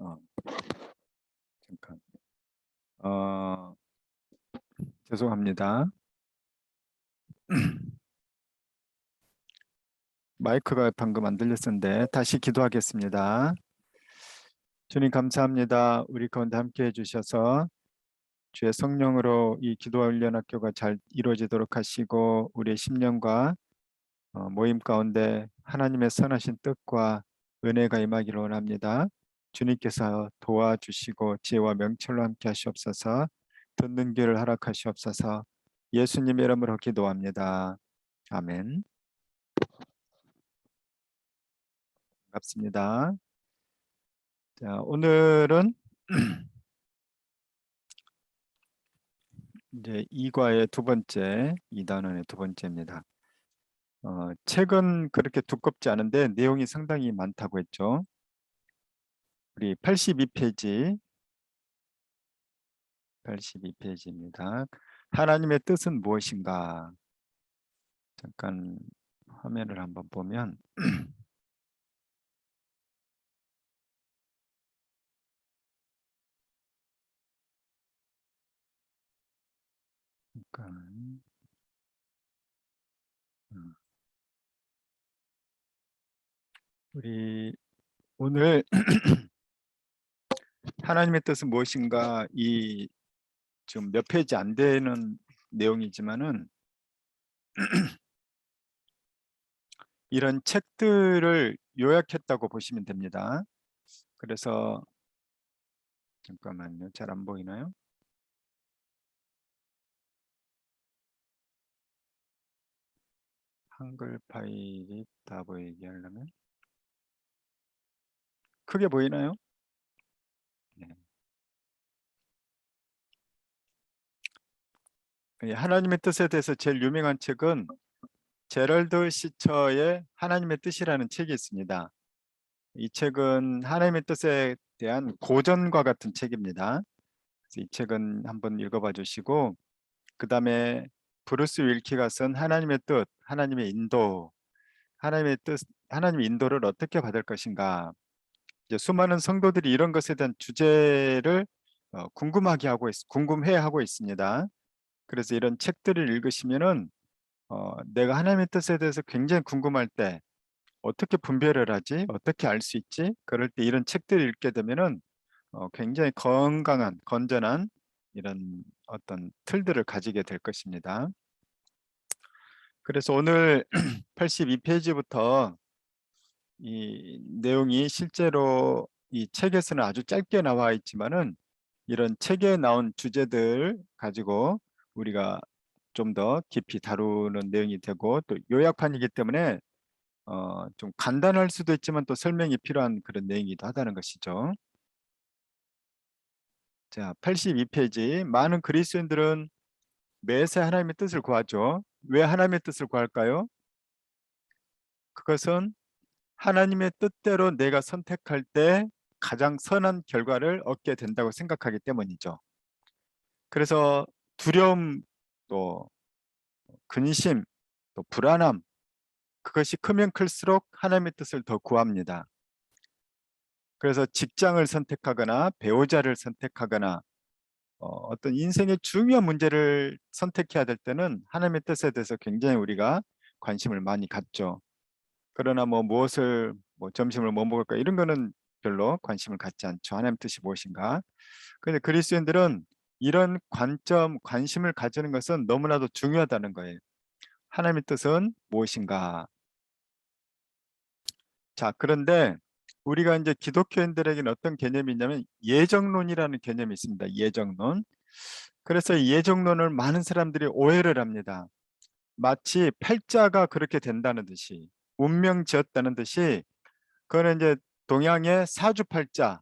어, 잠깐. 어, 죄송합니다. 마이크가 방금 안 들렸었는데 다시 기도하겠습니다. 주님 감사합니다. 우리 가운데 함께 해주셔서 주의 성령으로 이 기도와 훈련 학교가 잘 이루어지도록 하시고 우리의 심령과 모임 가운데 하나님의 선하신 뜻과 은혜가 임하기를 원합니다. 주님께서 도와주시고 지혜와 명철로 함께 하시옵소서. 듣는 길을 허락하시옵소서. 예수님의 이름으로 기도합니다. 아멘. 반갑습니다. 자, 오늘은 이제 2과의 두 번째, 2단원의 두 번째입니다. 책은 그렇게 두껍지 않은데 내용이 상당히 많다고 했죠. 우리 82페이지, 82페이지입니다. 하나님의 뜻은 무엇인가? 잠깐 화면을 한번 보면 잠깐, 음, 우리 오늘 하나님의 뜻은 무엇인가 이 지금 몇 페이지 안 되는 내용이지만은 이런 책들을 요약했다고 보시면 됩니다. 그래서 잠깐만요. 잘 안 보이나요? 한글 파일이 다 보이게 하려면 크게 보이나요? 네. 하나님의 뜻에 대해서 제일 유명한 책은 제럴드 시처의 하나님의 뜻이라는 책이 있습니다. 이 책은 하나님의 뜻에 대한 고전과 같은 책입니다. 그래서 이 책은 한번 읽어봐 주시고 그 다음에 브루스 윌키가 쓴 하나님의 뜻, 하나님의 인도, 하나님의 뜻, 하나님의 인도를 어떻게 받을 것인가. 이제 수많은 성도들이 이런 것에 대한 주제를 궁금해하고 있습니다. 그래서 이런 책들을 읽으시면은 내가 하나님의 뜻에 대해서 굉장히 궁금할 때 어떻게 분별을 하지? 어떻게 알 수 있지? 그럴 때 이런 책들을 읽게 되면은 굉장히 건강한, 건전한 이런 어떤 틀들을 가지게 될 것입니다. 그래서 오늘 82페이지부터 이 내용이 실제로 이 책에서는 아주 짧게 나와 있지만은 이런 책에 나온 주제들 가지고 우리가 좀 더 깊이 다루는 내용이 되고 또 요약판이기 때문에 좀 간단할 수도 있지만 또 설명이 필요한 그런 내용이기도 하다는 것이죠. 자, 82페이지. 많은 그리스도인들은 매사 하나님의 뜻을 구하죠. 왜 하나님의 뜻을 구할까요? 그것은 하나님의 뜻대로 내가 선택할 때 가장 선한 결과를 얻게 된다고 생각하기 때문이죠. 그래서 두려움, 또 근심, 또 불안함, 그것이 크면 클수록 하나님의 뜻을 더 구합니다. 그래서 직장을 선택하거나 배우자를 선택하거나 어떤 인생의 중요한 문제를 선택해야 될 때는 하나님의 뜻에 대해서 굉장히 우리가 관심을 많이 갖죠. 그러나 뭐 무엇을 점심을 뭐 먹을까 이런 거는 별로 관심을 갖지 않죠. 하나님 뜻이 무엇인가. 그런데 그리스도인들은 이런 관점, 관심을 가지는 것은 너무나도 중요하다는 거예요. 하나님의 뜻은 무엇인가. 자, 그런데 우리가 이제 기독교인들에게는 어떤 개념이 있냐면 예정론이라는 개념이 있습니다. 예정론. 그래서 이 예정론을 많은 사람들이 오해를 합니다. 마치 팔자가 그렇게 된다는 듯이 운명 지었다는 듯이 그거는 이제 동양의 사주팔자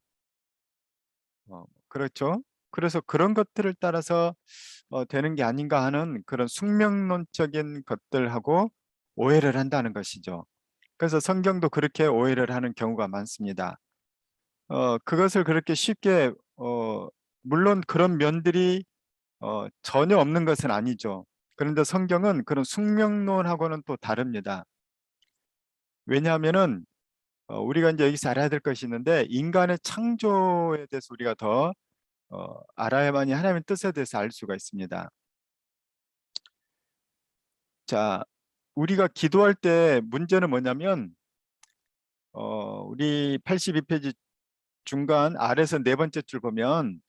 그렇죠. 그래서 그런 것들을 따라서 되는 게 아닌가 하는 그런 숙명론적인 것들하고 오해를 한다는 것이죠. 그래서 성경도 그렇게 오해를 하는 경우가 많습니다. 그것을 그렇게 쉽게 물론 그런 면들이 전혀 없는 것은 아니죠. 그런데 성경은 그런 숙명론하고는 또 다릅니다. 왜냐하면은 우리가 이제 여기서 알아야 될 것이 있는데, 인간의 창조에 대해서 우리가 더 알아야만이 하나님의 뜻에 대해서 알 수가 있습니다. 자, 우리가 기도할 때 문제는 뭐냐면, 우리 82페이지 중간 아래서 네 번째 줄 보면,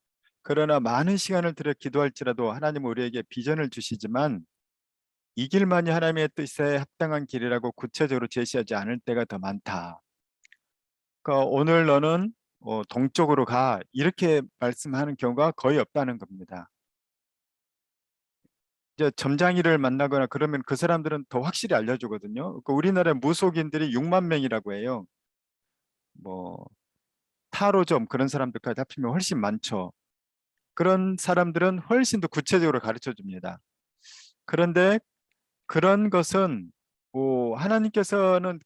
그러나 많은 시간을 들여 기도할지라도 하나님은 우리에게 비전을 주시지만 이 길만이 하나님의 뜻에 합당한 길이라고 구체적으로 제시하지 않을 때가 더 많다. 그러니까 오늘 너는 동쪽으로 가, 이렇게 말씀하는 경우가 거의 없다는 겁니다. 이제 점장이를 만나거나 그러면 그 사람들은 더 확실히 알려주거든요. 그러니까 우리나라 무속인들이 6만 명이라고 해요. 뭐 타로점 그런 사람들까지 합치면 훨씬 많죠. 그런 사람들은 훨씬 더 구체적으로 가르쳐 줍니다. 그런데 그런 것은 하나님께서는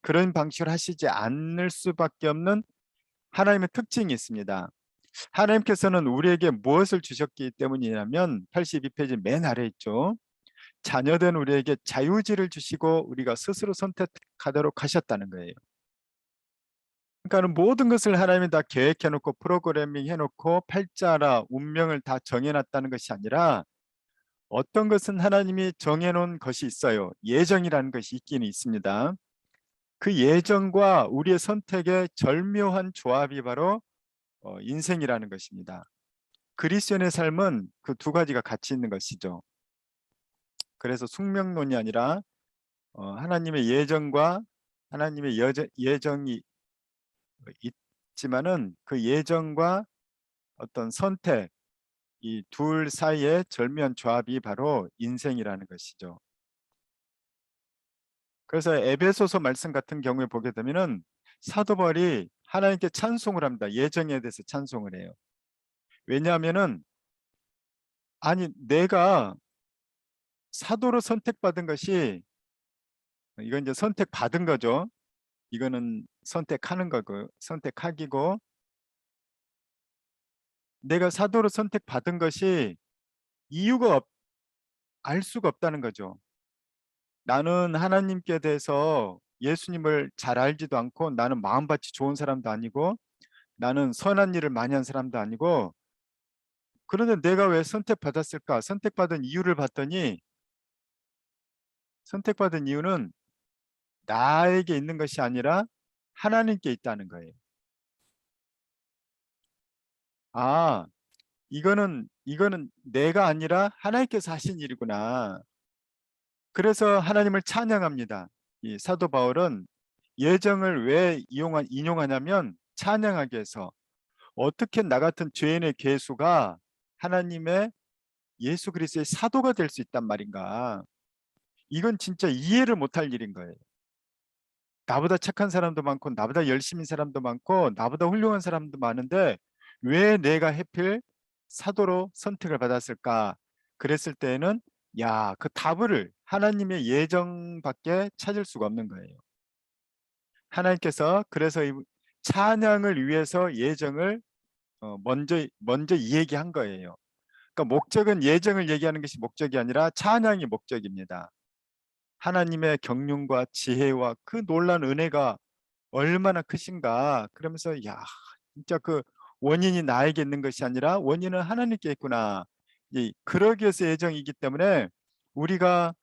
그런 방식을 하시지 않을 수밖에 없는 하나님의 특징이 있습니다. 하나님께서는 우리에게 무엇을 주셨기 때문이냐면 82페이지 맨 아래 있죠. 자녀된 우리에게 자유의지를 주시고 우리가 스스로 선택하도록 하셨다는 거예요. 그러니까 모든 것을 하나님이 다 계획해놓고 프로그래밍 해놓고 팔자라 운명을 다 정해놨다는 것이 아니라, 어떤 것은 하나님이 정해놓은 것이 있어요. 예정이라는 것이 있기는 있습니다. 그 예정과 우리의 선택의 절묘한 조합이 바로 인생이라는 것입니다. 그리스도인의 삶은 그 두 가지가 같이 있는 것이죠. 그래서 숙명론이 아니라 하나님의 예정과 하나님의 예정이 있지만은 그 예정과 어떤 선택, 이 둘 사이의 절묘한 조합이 바로 인생이라는 것이죠. 그래서 에베소서 말씀 같은 경우에 보게 되면은 사도 바울이 하나님께 찬송을 합니다. 예정에 대해서 찬송을 해요. 왜냐하면은 아니 내가 사도로 선택받은 것이, 이건 이제 선택받은 거죠. 이거는 선택하는 거고 선택하기고, 내가 사도로 선택받은 것이 이유가 알 수가 없다는 거죠. 나는 하나님께 대해서 예수님을 잘 알지도 않고, 나는 마음밭이 좋은 사람도 아니고, 나는 선한 일을 많이 한 사람도 아니고, 그런데 내가 왜 선택받았을까? 선택받은 이유는 나에게 있는 것이 아니라 하나님께 있다는 거예요. 아, 이거는 내가 아니라 하나님께서 하신 일이구나. 그래서 하나님을 찬양합니다. 이 사도 바울은 예정을 왜 인용하냐면 찬양하기 위해서, 어떻게 나 같은 죄인의 괴수가 하나님의 예수 그리스도의 사도가 될 수 있단 말인가. 이건 진짜 이해를 못할 일인 거예요. 나보다 착한 사람도 많고 나보다 열심인 사람도 많고 나보다 훌륭한 사람도 많은데 왜 내가 하필 사도로 선택을 받았을까? 그랬을 때에는 그 답을 하나님의 예정밖에 찾을 수가 없는 거예요. 하나님께서 그래서 이 찬양을 위해서 예정을 먼저 이 얘기한 거예요. 그러니까 목적은 예정을 얘기하는 것이 목적이 아니라 찬양이 목적입니다. 하나님의 경륜과 지혜와 그 놀라운 은혜가 얼마나 크신가. 그러면서 진짜 그 원인이 나에게 있는 것이 아니라 원인은 하나님께 있구나. 그러기 위해서 예정이기 때문에 우리가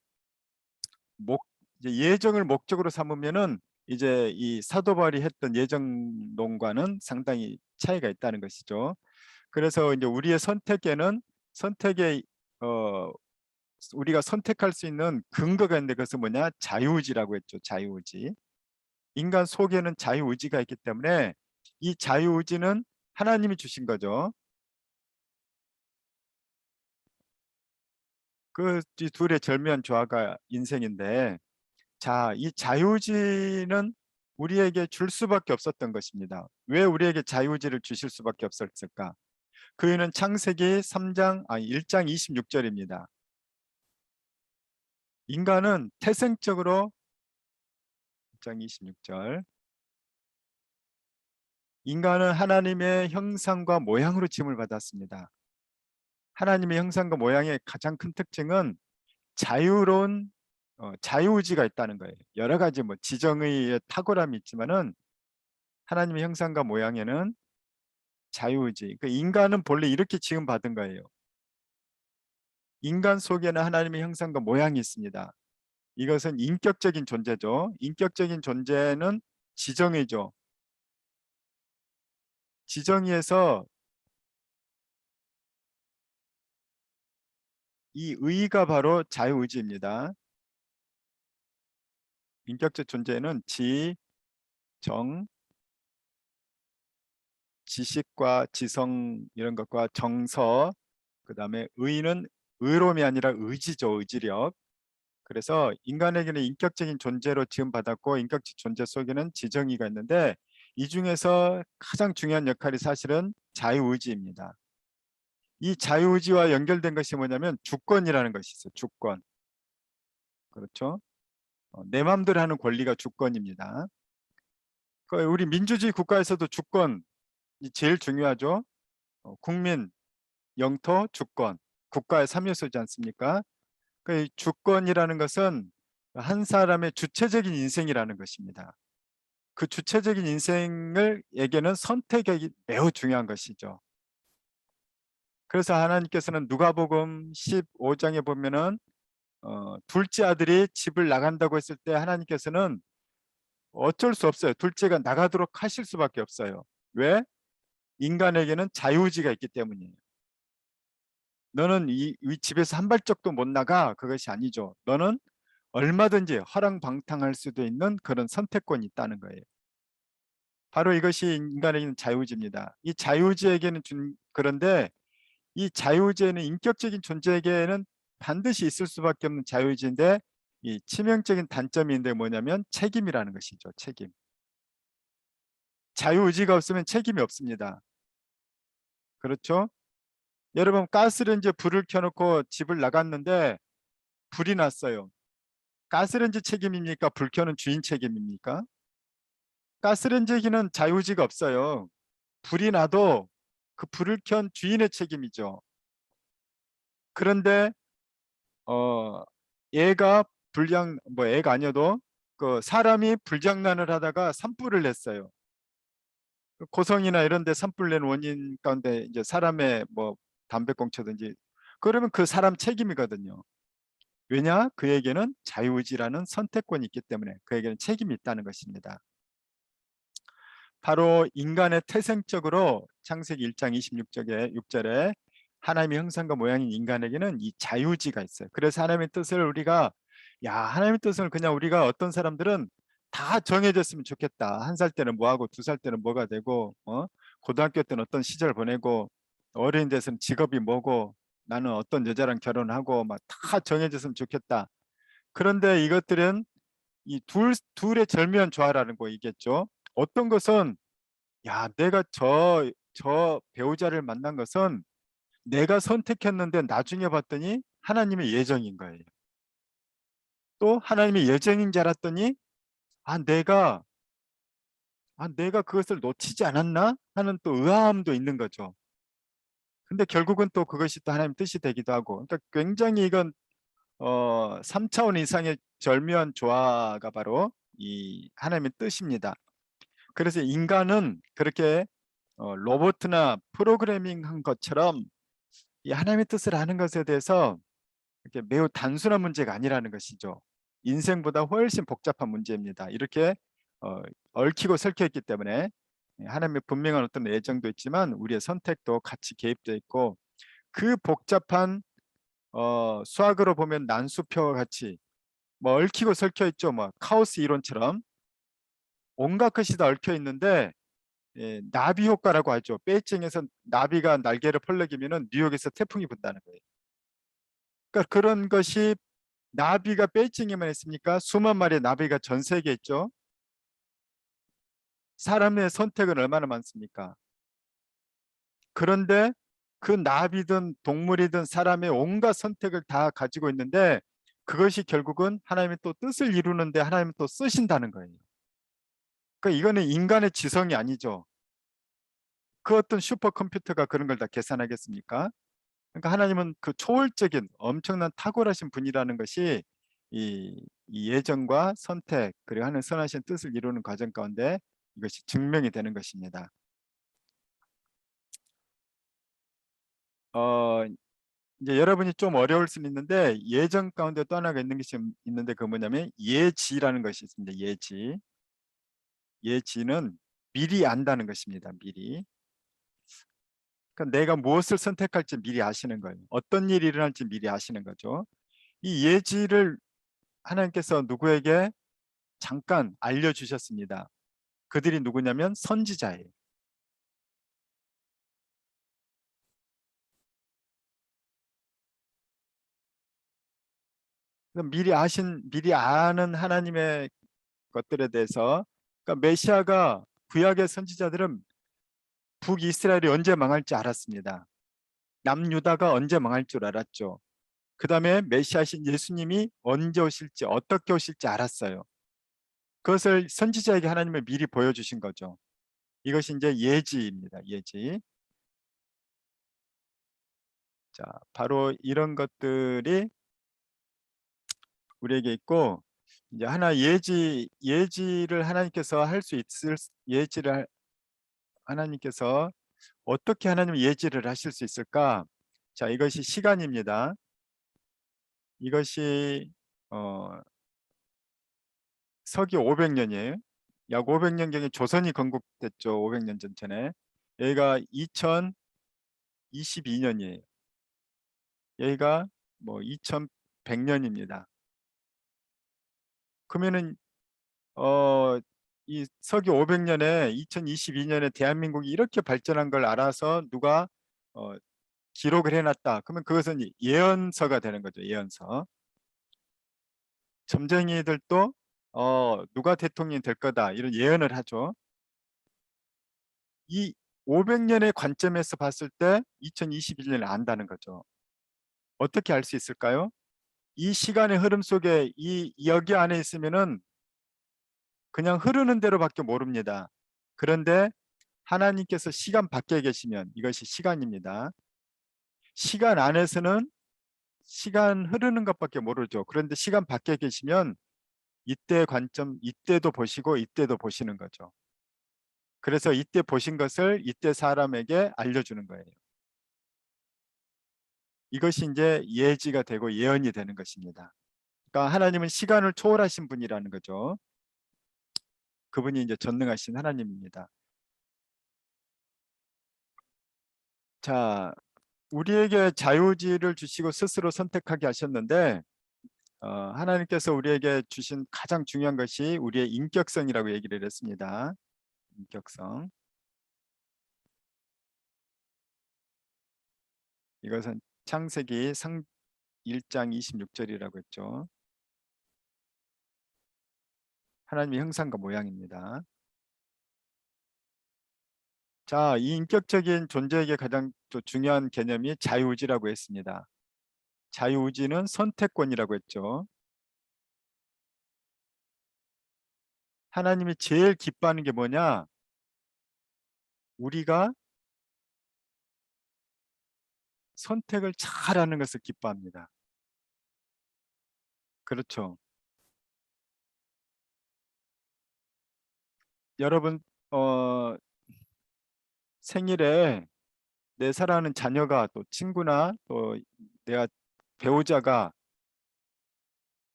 목 이제 예정을 목적으로 삼으면은 이제 이 사도 바울이 했던 예정론과는 상당히 차이가 있다는 것이죠. 그래서 이제 우리의 선택에는 선택의 어 우리가 선택할 수 있는 근거가 있는데, 그것은 뭐냐? 자유의지라고 했죠. 자유의지. 인간 속에는 자유의지가 있기 때문에 이 자유의지는 하나님이 주신 거죠. 그 이 둘의 절묘한 조화가 인생인데, 이 자유의지는 우리에게 줄 수밖에 없었던 것입니다. 왜 우리에게 자유의지를 주실 수밖에 없었을까? 그 이유는 창세기 1장 26절입니다. 인간은 태생적으로 1장 26절, 인간은 하나님의 형상과 모양으로 지음을 받았습니다. 하나님의 형상과 모양의 가장 큰 특징은 자유로운 자유의지가 있다는 거예요. 여러 가지 뭐 지정의 탁월함이 있지만은 하나님의 형상과 모양에는 자유의지. 그 인간은 본래 이렇게 지음 받은 거예요. 인간 속에는 하나님의 형상과 모양이 있습니다. 이것은 인격적인 존재죠. 인격적인 존재는 지정의죠. 지정의에서 이 의가 바로 자유의지입니다. 인격적 존재는 지, 정, 지식과 지성 이런 것과 정서, 그 다음에 의는 의로움이 아니라 의지죠. 의지력. 그래서 인간에게는 인격적인 존재로 지음받았고 인격적 존재 속에는 지정의가 있는데 이 중에서 가장 중요한 역할이 사실은 자유의지입니다. 이 자유의지와 연결된 것이 뭐냐면 주권이라는 것이 있어요. 주권. 그렇죠? 내 마음대로 하는 권리가 주권입니다. 우리 민주주의 국가에서도 주권이 제일 중요하죠. 국민, 영토, 주권. 국가의 3요소지 않습니까? 이 주권이라는 것은 한 사람의 주체적인 인생이라는 것입니다. 그 주체적인 인생에게는 선택이 매우 중요한 것이죠. 그래서 하나님께서는 누가복음 15장에 보면은 둘째 아들이 집을 나간다고 했을 때 하나님께서는 어쩔 수 없어요. 둘째가 나가도록 하실 수밖에 없어요. 왜? 인간에게는 자유의지가 있기 때문이에요. 너는 이 집에서 한 발짝도 못 나가. 그것이 아니죠. 너는 얼마든지 허랑방탕할 수도 있는 그런 선택권이 있다는 거예요. 바로 이것이 인간에게는 자유의지입니다. 이 자유의지에게는 그런데 이 자유의지에는 인격적인 존재에게는 반드시 있을 수밖에 없는 자유의지인데 이 치명적인 단점이 있는데 뭐냐면 책임이라는 것이죠. 책임. 자유의지가 없으면 책임이 없습니다. 그렇죠? 여러분 가스레인지에 불을 켜놓고 집을 나갔는데 불이 났어요. 가스레인지 책임입니까? 불 켜는 주인 책임입니까? 가스레인지에게는 자유의지가 없어요. 불이 나도 그 불을 켠 주인의 책임이죠. 그런데 얘가 뭐 애가 아니어도 그 사람이 불장난을 하다가 산불을 냈어요. 고성이나 이런 데 산불 낸 원인 가운데 이제 사람의 뭐 담배꽁초든지 그러면 그 사람 책임이거든요. 왜냐? 그에게는 자유의지라는 선택권이 있기 때문에 그에게는 책임이 있다는 것입니다. 바로 인간의 태생적으로 창세기 1장 26절에 하나님의 형상과 모양인 인간에게는 이 자유의지가 있어요. 그래서 하나님의 뜻을 우리가 하나님의 뜻을 그냥 우리가 어떤 사람들은 다 정해졌으면 좋겠다. 한 살 때는 뭐하고 두 살 때는 뭐가 되고 고등학교 때는 어떤 시절 보내고 어린 데서는 직업이 뭐고 나는 어떤 여자랑 결혼하고 막 다 정해졌으면 좋겠다. 그런데 이것들은 이 둘의 절묘한 조화라는 거이겠죠. 어떤 것은 내가 저 배우자를 만난 것은 내가 선택했는데 나중에 봤더니 하나님의 예정인 거예요. 또 하나님의 예정인 줄 알았더니 아 내가 내가 그것을 놓치지 않았나 하는 또 의아함도 있는 거죠. 근데 결국은 또 그것이 또 하나님 뜻이 되기도 하고, 그러니까 굉장히 이건 3차원 이상의 절묘한 조화가 바로 이 하나님의 뜻입니다. 그래서 인간은 그렇게 로봇이나 프로그래밍한 것처럼 이 하나님의 뜻을 아는 것에 대해서 이렇게 매우 단순한 문제가 아니라는 것이죠. 인생보다 훨씬 복잡한 문제입니다. 이렇게 얽히고 설켜 있기 때문에 하나님의 분명한 어떤 예정도 있지만 우리의 선택도 같이 개입되어 있고, 그 복잡한 수학으로 보면 난수표와 같이 뭐 얽히고 설켜 있죠. 뭐 카오스 이론처럼 온갖 것이 다 얽혀 있는데 나비 효과라고 하죠. 베이징에서 나비가 날개를 펄럭이면은 뉴욕에서 태풍이 분다는 거예요. 그러니까 그런 것이 나비가 베이징에만 있습니까? 수만 마리의 나비가 전 세계에 있죠. 사람의 선택은 얼마나 많습니까? 그런데 그 나비든 동물이든 사람의 온갖 선택을 다 가지고 있는데 그것이 결국은 하나님의 또 뜻을 이루는데 하나님은 또 쓰신다는 거예요. 그러니까 이거는 인간의 지성이 아니죠. 그 어떤 슈퍼컴퓨터가 그런 걸 다 계산하겠습니까? 그러니까 하나님은 그 초월적인 엄청난 탁월하신 분이라는 것이 이 예정과 선택 그리고 하는 선하신 뜻을 이루는 과정 가운데 이것이 증명이 되는 것입니다. 어, 이제 여러분이 좀 어려울 수는 있는데 예정 가운데 또 하나가 있는 것이 있는데 그 뭐냐면 예지라는 것이 있습니다. 예지. 예지는 미리 안다는 것입니다. 미리. 그러니까 내가 무엇을 선택할지 미리 아시는 거예요. 어떤 일이 일어날지 미리 아시는 거죠. 이 예지를 하나님께서 누구에게 잠깐 알려주셨습니다. 그들이 누구냐면 선지자예요. 미리 아는 하나님의 것들에 대해서, 그러니까 메시아가 구약의 선지자들은 북이스라엘이 언제 망할지 알았습니다. 남유다가 언제 망할 줄 알았죠. 그 다음에 메시아신 예수님이 언제 오실지 어떻게 오실지 알았어요. 그것을 선지자에게 하나님을 미리 보여주신 거죠. 이것이 이제 예지입니다. 예지. 자, 바로 이런 것들이 우리에게 있고, 이제 하나 예지를 하나님께서 할 수 있을 예지를 하나님께서 어떻게 하나님 예지를 하실 수 있을까? 자, 이것이 시간입니다. 이것이 서기 500년이에요. 약 500년경에 조선이 건국됐죠. 500년 전에. 여기가 2022년이에요. 여기가 뭐 2100년입니다. 그러면은 이 서기 500년에 2022년에 대한민국이 이렇게 발전한 걸 알아서 누가 어, 기록을 해놨다. 그러면 그것은 예언서가 되는 거죠. 예언서. 점쟁이들도 누가 대통령이 될 거다 이런 예언을 하죠. 이 500년의 관점에서 봤을 때 2021년을 안다는 거죠. 어떻게 알 수 있을까요? 이 시간의 흐름 속에 여기 안에 있으면은 그냥 흐르는 대로밖에 모릅니다. 그런데 하나님께서 시간 밖에 계시면 이것이 시간입니다. 시간 안에서는 시간 흐르는 것밖에 모르죠. 그런데 시간 밖에 계시면 이때 관점, 이때도 보시고 이때도 보시는 거죠. 그래서 이때 보신 것을 이때 사람에게 알려주는 거예요. 이것이 이제 예지가 되고 예언이 되는 것입니다. 그러니까 하나님은 시간을 초월하신 분이라는 거죠. 그분이 이제 전능하신 하나님입니다. 자, 우리에게 자유의지를 주시고 스스로 선택하게 하셨는데 하나님께서 우리에게 주신 가장 중요한 것이 우리의 인격성이라고 얘기를 했습니다. 인격성. 이것은 창세기 1장 26절이라고 했죠. 하나님의 형상과 모양입니다. 자, 이 인격적인 존재에게 가장 또 중요한 개념이 자유의지라고 했습니다. 자유의지는 선택권이라고 했죠. 하나님이 제일 기뻐하는 게 뭐냐? 우리가 선택을 잘하는 것을 기뻐합니다. 그렇죠. 여러분 생일에 내 사랑하는 자녀가 또 친구나 또 내가 배우자가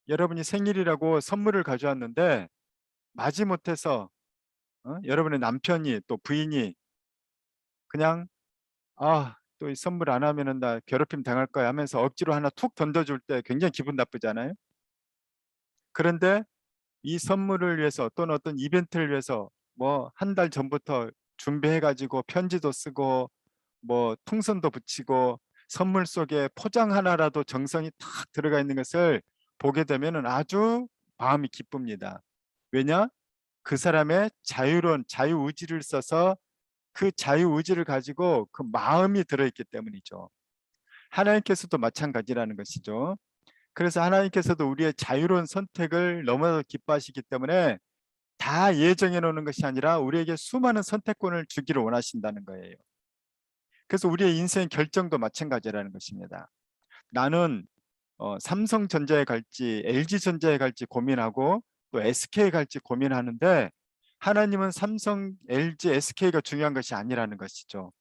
여러분이 생일이라고 선물을 가져왔는데 마지못해서 여러분의 남편이 또 부인이 그냥 또 이 선물 안 하면은 나 괴롭힘 당할 거야 하면서 억지로 하나 툭 던져줄 때 굉장히 기분 나쁘잖아요. 그런데 이 선물을 위해서 또는 어떤 이벤트를 위해서 뭐 한 달 전부터 준비해 가지고 편지도 쓰고 뭐 풍선도 붙이고 선물 속에 포장 하나라도 정성이 탁 들어가 있는 것을 보게 되면은 아주 마음이 기쁩니다. 왜냐? 그 사람의 자유로운 자유의지를 써서 그 자유의지를 가지고 그 마음이 들어있기 때문이죠. 하나님께서도 마찬가지라는 것이죠. 그래서 하나님께서도 우리의 자유로운 선택을 너무나도 기뻐하시기 때문에 다 예정해 놓는 것이 아니라 우리에게 수많은 선택권을 주기를 원하신다는 거예요. 그래서 우리의 인생 결정도 마찬가지라는 것입니다. 나는 삼성전자에 갈지 LG전자에 갈지 고민하고 또 SK에 갈지 고민하는데 하나님은 삼성, LG, SK가 중요한 것이 아니라는 것이죠.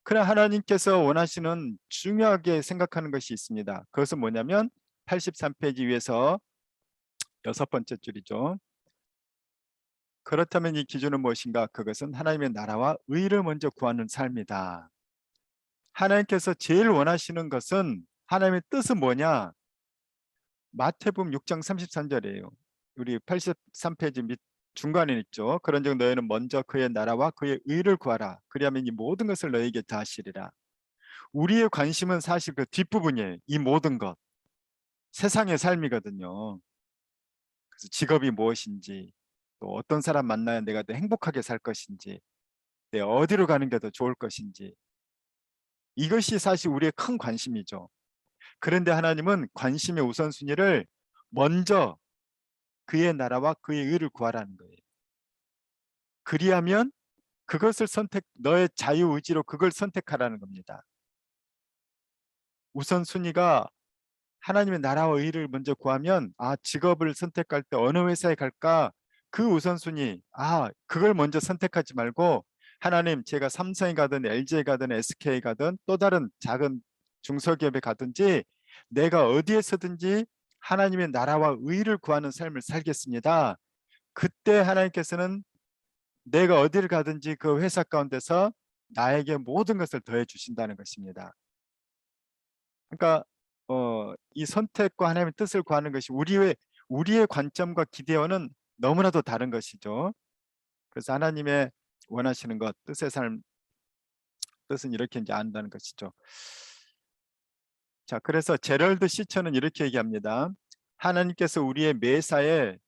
그러나 하나님께서 원하시는 중요하게 생각하는 것이 있습니다. 그것은 뭐냐면 83페이지 위에서 6번째 줄이죠. 그렇다면 이 기준은 무엇인가? 그것은 하나님의 나라와 의를 먼저 구하는 삶이다. 하나님께서 제일 원하시는 것은 하나님의 뜻은 뭐냐? 마태복음 6장 33절이에요. 우리 83페이지 밑 중간에 있죠. 그런즉 너희는 먼저 그의 나라와 그의 의를 구하라. 그리하면 이 모든 것을 너희에게 더하시리라. 우리의 관심은 사실 그 뒷부분이에요. 이 모든 것. 세상의 삶이거든요. 그래서 직업이 무엇인지, 또 어떤 사람 만나야 내가 더 행복하게 살 것인지, 내가 어디로 가는 게 더 좋을 것인지, 이것이 사실 우리의 큰 관심이죠. 그런데 하나님은 관심의 우선순위를 먼저 그의 나라와 그의 의를 구하라는 거예요. 그리하면 그것을 너의 자유의지로 그걸 선택하라는 겁니다. 우선순위가 하나님의 나라와 의를 먼저 구하면 직업을 선택할 때 어느 회사에 갈까? 그 우선순위 그걸 먼저 선택하지 말고 하나님 제가 삼성에 가든 LG에 가든 SK에 가든 또 다른 작은 중소기업에 가든지 내가 어디에서든지 하나님의 나라와 의를 구하는 삶을 살겠습니다. 그때 하나님께서는 내가 어디를 가든지 그 회사 가운데서 나에게 모든 것을 더해 주신다는 것입니다. 그러니까 이 선택과 하나님의 뜻을 구하는 것이 우리의 관점과 기대와는 너무나도 다른 것이죠. 그래서 하나님의 원하시는 것, 뜻의 삶, 뜻은 이렇게 이제 안다는 것이죠. 자, 그래서 제럴드 시처는 이렇게 얘기합니다. 하나님께서 우리의 매사에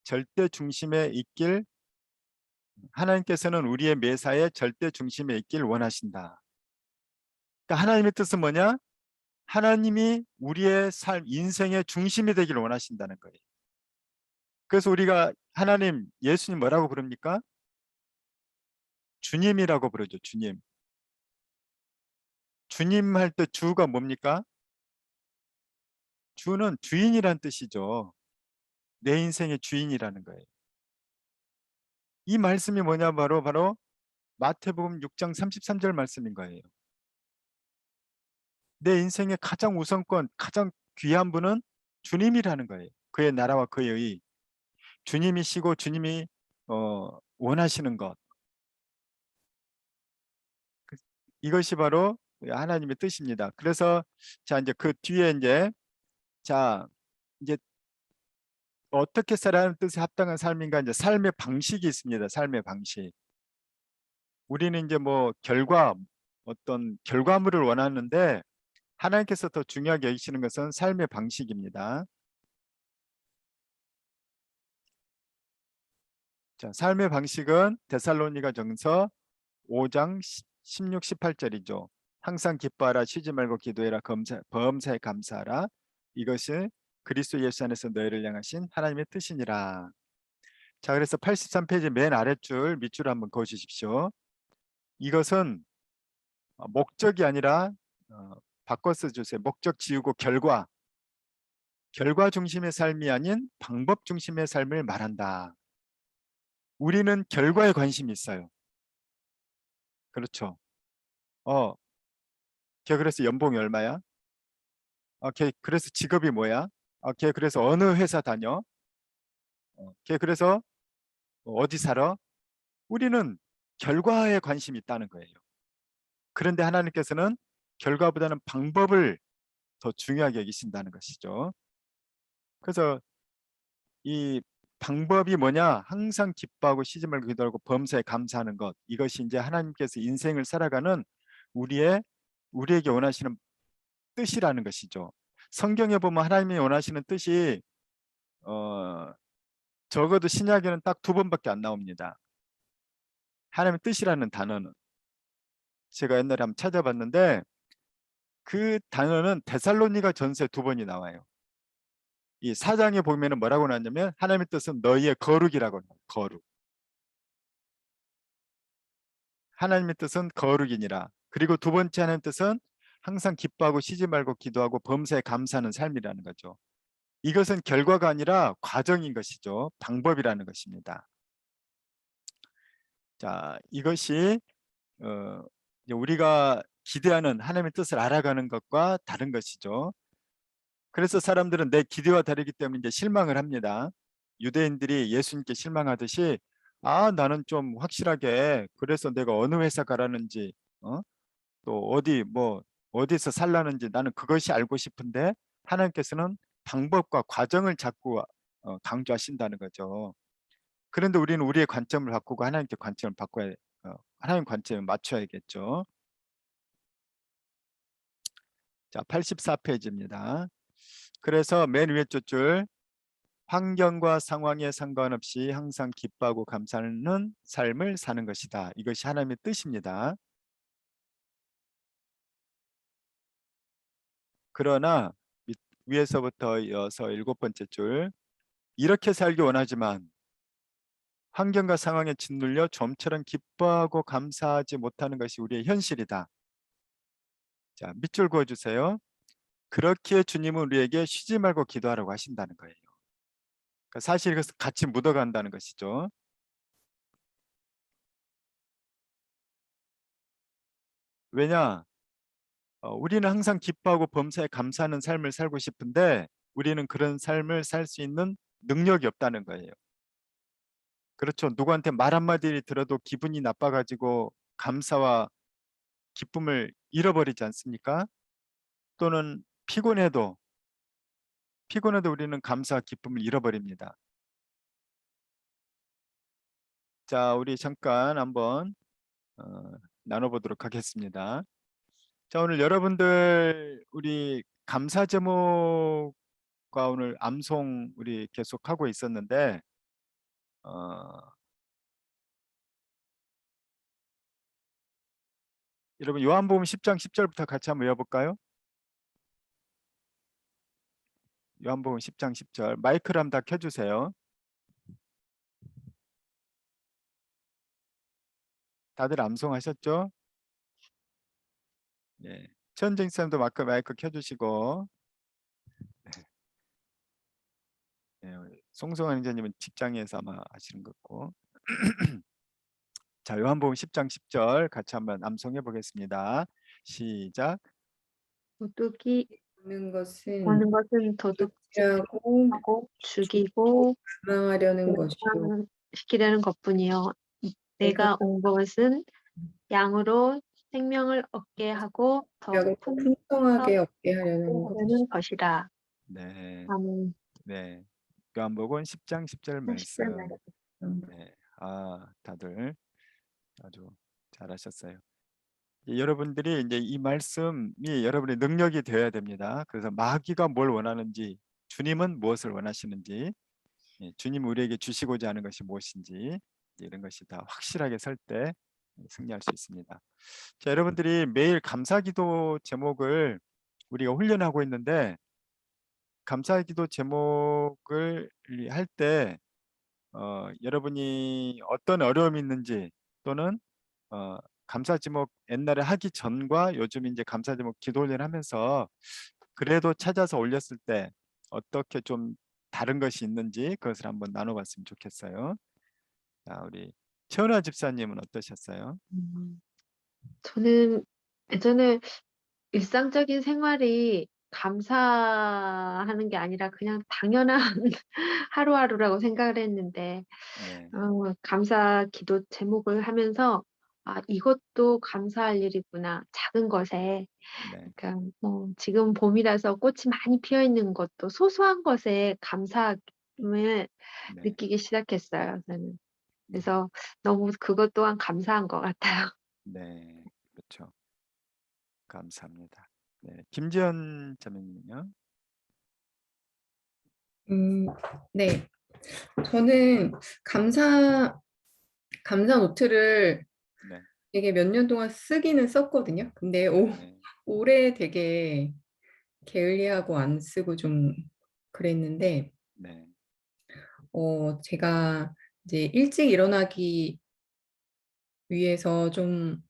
절대 중심에 있길 하나님께서는 우리의 매사에 절대 중심에 있길 원하신다. 그러니까 하나님의 뜻은 뭐냐? 하나님이 우리의 삶, 인생의 중심이 되기를 원하신다는 거예요. 그래서 우리가 하나님, 예수님 뭐라고 부릅니까? 주님이라고 부르죠. 주님. 주님 할 때 주가 뭡니까? 주는 주인이란 뜻이죠. 내 인생의 주인이라는 거예요. 이 말씀이 뭐냐? 바로 마태복음 6장 33절 말씀인 거예요. 내 인생의 가장 우선권, 가장 귀한 분은 주님이라는 거예요. 그의 나라와 그의 의. 주님이시고 주님이 원하시는 것. 이것이 바로 하나님의 뜻입니다. 그래서 자 이제 그 뒤에 자 이제 어떻게 살아가는 뜻에 합당한 삶인가 이제 삶의 방식이 있습니다. 삶의 방식. 우리는 이제 뭐 어떤 결과물을 원하는데 하나님께서 더 중요하게 여기시는 것은 삶의 방식입니다. 자, 삶의 방식은 데살로니가 전서 5장 16, 18절이죠. 항상 기뻐하라, 쉬지 말고 기도해라, 범사에 감사하라. 이것이 그리스도 예수 안에서 너희를 향하신 하나님의 뜻이니라. 자, 그래서 83페이지 맨 아랫줄 밑줄 한번 그어주십시오. 이것은 목적이 아니라 바꿔 써주세요. 목적 지우고 결과 중심의 삶이 아닌 방법 중심의 삶을 말한다. 우리는 결과에 관심이 있어요. 그렇죠. 걔 그래서 연봉이 얼마야? 걔 그래서 직업이 뭐야? 걔 그래서 어느 회사 다녀? 걔 그래서 어디 살아? 우리는 결과에 관심이 있다는 거예요. 그런데 하나님께서는 결과보다는 방법을 더 중요하게 여기신다는 것이죠. 그래서 이 방법이 뭐냐? 항상 기뻐하고 쉬지 말고 기도하고 범사에 감사하는 것. 이것이 이제 하나님께서 인생을 살아가는 우리에게 원하시는 뜻이라는 것이죠. 성경에 보면 하나님이 원하시는 뜻이 적어도 신약에는 딱 2번밖에 안 나옵니다. 하나님의 뜻이라는 단어는 제가 옛날에 한번 찾아봤는데 그 단어는 데살로니가 전서에 2번이 나와요. 이 4장에 보면은 뭐라고 나왔냐면 하나님의 뜻은 너희의 거룩이라고 나와요. 거룩. 하나님의 뜻은 거룩이니라. 그리고 2번째 하나님의 뜻은 항상 기뻐하고 쉬지 말고 기도하고 범사에 감사하는 삶이라는 거죠. 이것은 결과가 아니라 과정인 것이죠. 방법이라는 것입니다. 자, 이것이 이제 우리가 기대하는 하나님의 뜻을 알아가는 것과 다른 것이죠. 그래서 사람들은 내 기대와 다르기 때문에 이제 실망을 합니다. 유대인들이 예수님께 실망하듯이 나는 좀 확실하게 그래서 내가 어느 회사 가라는지 또 어디서 살라는지 나는 그것이 알고 싶은데 하나님께서는 방법과 과정을 자꾸 강조하신다는 거죠. 그런데 우리는 우리의 관점을 바꾸고 하나님께 관점을 바꿔야 하나님 관점에 맞춰야겠죠. 자, 84페이지입니다. 그래서 맨 위에 줄 환경과 상황에 상관없이 항상 기뻐하고 감사하는 삶을 사는 것이다. 이것이 하나님의 뜻입니다. 그러나 위에서부터 이어서 7번째 줄 이렇게 살기 원하지만 환경과 상황에 짓눌려 좀처럼 기뻐하고 감사하지 못하는 것이 우리의 현실이다. 자, 밑줄 그어주세요. 그렇기에 주님은 우리에게 쉬지 말고 기도하라고 하신다는 거예요. 그러니까 사실 이것은 같이 묻어간다는 것이죠. 왜냐? 우리는 항상 기뻐하고 범사에 감사하는 삶을 살고 싶은데 우리는 그런 삶을 살 수 있는 능력이 없다는 거예요. 그렇죠. 누구한테 말 한마디 들어도 기분이 나빠가지고 감사와 기쁨을 잃어버리지 않습니까? 또는 피곤해도 우리는 감사와 기쁨을 잃어버립니다. 자, 우리 잠깐 한번 어, 나눠보도록 하겠습니다. 자, 오늘 여러분들 우리 감사 제목과 오늘 암송 우리 계속 하고 있었는데 여러분 요한복음 10장 10절부터 같이 한번 외워볼까요? 요한복음 10장 10절 마이크를 한번 다 켜주세요. 다들 암송하셨죠? 네. 천정 쌤도 마이크 켜주시고 네. 송성환 형제님은 직장에서 아마 하시는 것 같고 자, 요한복음 10장 10절 같이 한번 암송해 보겠습니다. 시작. 도둑이 오는 것은 오는 것은 도둑질하고 도둑질하고 죽이고 멸망하려는 것이요 시키려는 것뿐이요. 내가 온 것은 양으로 생명을 얻게 하고 더 약을 풍성하게 얻게 하려는 하려는 것이요. 것이라. 네. 아멘. 네. 요한복음 10장 10절 말씀. 음. 네. 다들 아주 잘하셨어요. 여러분들이 이제 이 말씀이 여러분의 능력이 되어야 됩니다. 그래서 마귀가 뭘 원하는지, 주님은 무엇을 원하시는지, 주님 우리에게 주시고자 하는 것이 무엇인지 이런 것이 다 확실하게 설 때 승리할 수 있습니다. 자, 여러분들이 매일 감사기도 제목을 우리가 훈련하고 있는데 감사기도 제목을 할 때 여러분이 어떤 어려움이 있는지 또는 감사 제목 옛날에 하기 전과 요즘 이제 감사 제목 기도 훈련하면서 그래도 찾아서 올렸을 때 어떻게 좀 다른 것이 있는지 그것을 한번 나눠봤으면 좋겠어요. 자, 우리 최은아 집사님은 어떠셨어요? 저는 예전에 일상적인 생활이 감사하는 게 아니라 그냥 당연한 하루하루라고 생각을 했는데 네, 감사 기도 제목을 하면서 '아 이것도 감사할 일이구나. 작은 것에.' 네, 그러니까 뭐 지금 봄이라서 꽃이 많이 피어 있는 것도 소소한 것에 감사함을 네, 느끼기 시작했어요 저는. 네, 그래서 너무 그것 또한 감사한 것 같아요. 네, 그렇죠. 감사합니다. 네, 김지연 자매님은요? 네. 저는 감사 노트를 네, 되게 몇 년 동안 쓰기는 썼거든요. 근데 네, 올해 되게 게을리하고 안 쓰고 좀 그랬는데 네, 제가 이제 일찍 일어나기 위해서 좀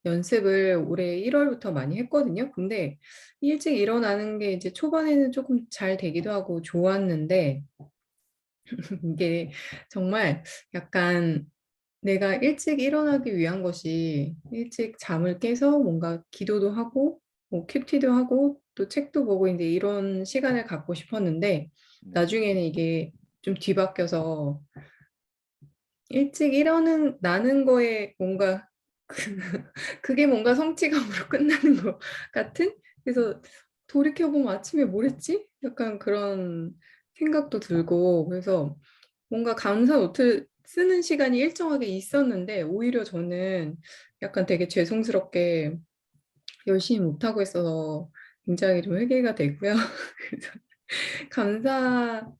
연습을 올해 1월부터 많이 했거든요. 근데 일찍 일어나는 게 이제 초반에는 조금 잘 되기도 하고 좋았는데 이게 정말 약간 내가 일찍 일어나기 위한 것이 일찍 잠을 깨서 뭔가 기도도 하고 뭐 큐티도 하고 또 책도 보고 이제 이런 시간을 갖고 싶었는데 네. 나중에는 이게 좀 뒤바뀌어서 일찍 일어나는 거에 뭔가 그게 뭔가 성취감으로 끝나는 것 같은? 그래서 돌이켜보면 아침에 뭘 했지? 약간 그런 생각도 들고 그래서 뭔가 감사 노트 쓰는 시간이 일정하게 있었는데 오히려 저는 약간 되게 죄송스럽게 열심히 못하고 있어서 굉장히 좀 회개가 되고요. 그래서 감사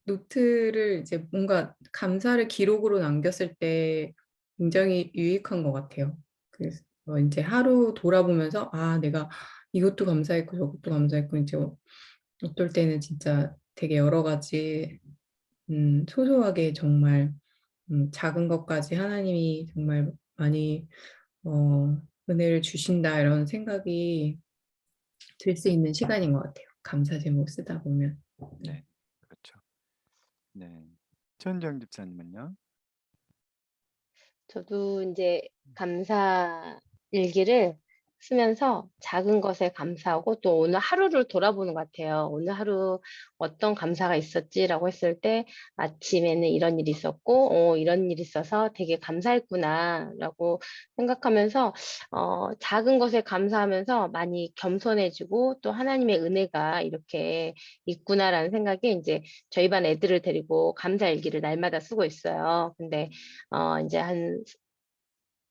노트를 이제 뭔가 감사를 기록으로 남겼을 때 굉장히 유익한 것 같아요. 그래서 이제 하루 돌아보면서 아, 내가 이것도 감사했고 저것도 감사했고 이제 어떨 때는 진짜 되게 여러 가지 소소하게 정말 작은 것까지 하나님이 정말 많이 은혜를 주신다 이런 생각이 들 수 있는 시간인 것 같아요. 감사 제목 쓰다 보면. 네. 그렇죠. 네. 최은정 집사님은요? 저도 이제 감사 일기를 쓰면서 작은 것에 감사하고 또 오늘 하루를 돌아보는 것 같아요. '오늘 하루 어떤 감사가 있었지?'라고 했을 때 '아침에는 이런 일이 있었고 이런 일이 있어서 되게 감사했구나.'라고 생각하면서 작은 것에 감사하면서 많이 겸손해지고 또 '하나님의 은혜가 이렇게 있구나.'라는 생각에 인제 저희 반 애들을 데리고 감사 일기를 날마다 쓰고 있어요. 근데 인제 한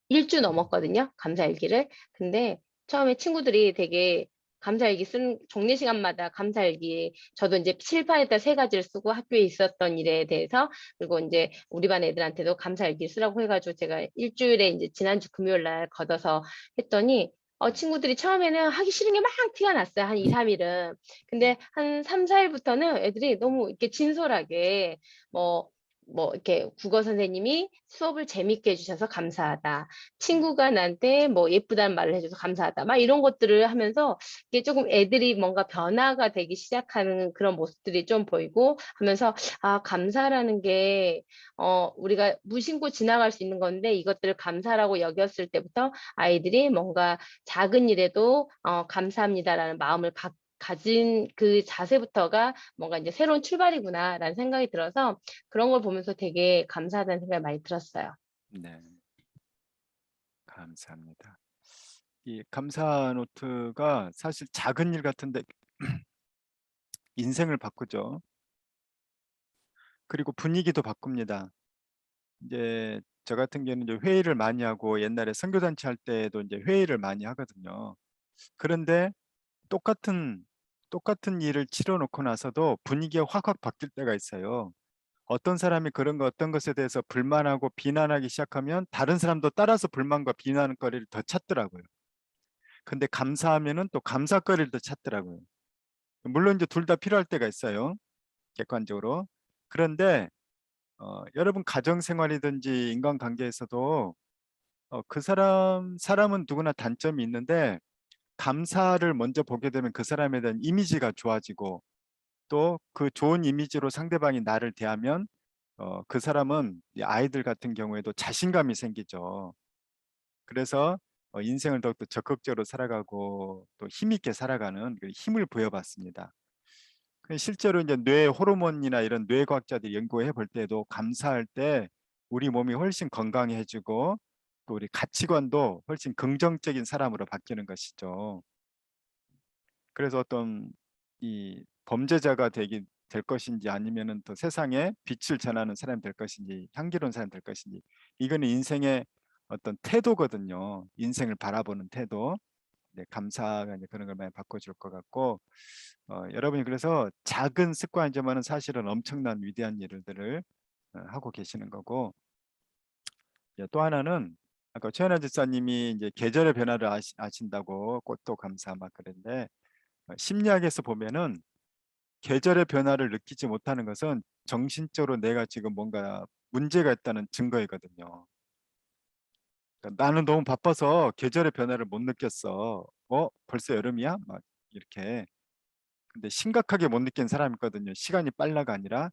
일 주 넘었거든요, 감사일기를. 근데 처음에 친구들이 되게 감사일기 쓴 종례 시간마다 감사일기 저도 인제 칠판에다 세 가지를 쓰고 학교에 있었던 일에 대해서 그리고 인제 우리 반 애들한테도 감사일기 쓰라고 해 가지고 제가 일 주일에 인제 지난주 금요일 날 걷어서 했더니 친구들이 처음에는 하기 싫은 게 막 티가 났어요, 한 2-3 일은. 근데 한 3-4 일부터는 애들이 너무 이렇게 진솔하게 뭐 이렇게 "국어 선생님이 수업을 재밌게 해 주셔서 감사하다." 친구가 나한테 뭐 예쁘다는 말을 해 줘서 감사하다. 막 이런 것들을 하면서 이게 쪼금 애들이 뭔가 변화가 되기 시작하는 그런 모습들이 좀 보이고 하면서 '아 감사라는 게 우리가 무심코 지나갈 수 있는 건데 이것들을 감사라고 여겼을 때부터 아이들이 뭔가 작은 일에도 감사합니다라는 마음을 가진 그 자세부터가 뭔가 인제 새로운 출발이구나.'라는 생각이 들어서 그런 걸 보면서 되게 감사하다는 생각이 많이 들었어요. 네. 감사합니다. 이 감사 노트가 사실 작은 일 같은데 인생을 바꾸죠. 그리고 분위기도 바꿉니다. 이제 저 같은 경우는 이제 회의를 많이 하고 옛날에 선교단체 할 때도 이제 회의를 많이 하거든요. 그런데 똑같은 일을 치러 놓고 나서도 분위기가 확확 바뀔 때가 있어요. 어떤 사람이 그런 거 어떤 것에 대해서 불만하고 비난하기 시작하면 다른 사람도 따라서 불만과 비난거리를 더 찾더라고요. 근데 감사하면은 또 감사거리를 더 찾더라고요. 물론 이제 둘 다 필요할 때가 있어요, 객관적으로. 그런데 여러분 가정 생활이든지 인간관계에서도 그 사람은 누구나 단점이 있는데 감사를 먼저 보게 되면 그 사람에 대한 이미지가 좋아지고 또 그 좋은 이미지로 상대방이 나를 대하면 그 사람은 이 아이들 같은 경우에도 자신감이 생기죠. 그래서 인생을 더욱더 적극적으로 살아가고 또 힘있게 살아가는 그 힘을 부여받습니다. 실제로 이제 뇌 호르몬이나 이런 뇌과학자들이 연구해 볼 때도 감사할 때 우리 몸이 훨씬 건강해지고 또 우리 가치관도 훨씬 긍정적인 사람으로 바뀌는 것이죠. 그래서 어떤 이 범죄자가 될 것인지 아니면은 또 세상에 빛을 전하는 사람이 될 것인지 향기로운 사람이 될 것인지 이거는 인생의 어떤 태도거든요. 인생을 바라보는 태도. 네, 감사가 이제 그런 걸 많이 바꿔줄 것 같고 여러분이 그래서 작은 습관이지만은 사실은 엄청난 위대한 일들을 하고 계시는 거고 또 하나는 아까 최연아 집사님이 이제 계절의 변화를 아신다고 꽃도 감사 막 그랬는데 심리학에서 보면은 계절의 변화를 느끼지 못하는 것은 정신적으로 내가 지금 뭔가 문제가 있다는 증거이거든요. 그러니까 나는 너무 바빠서 계절의 변화를 못 느꼈어. 벌써 여름이야? 막 이렇게. 근데 심각하게 못 느낀 사람이 있거든요. 시간이 빨라가 아니라.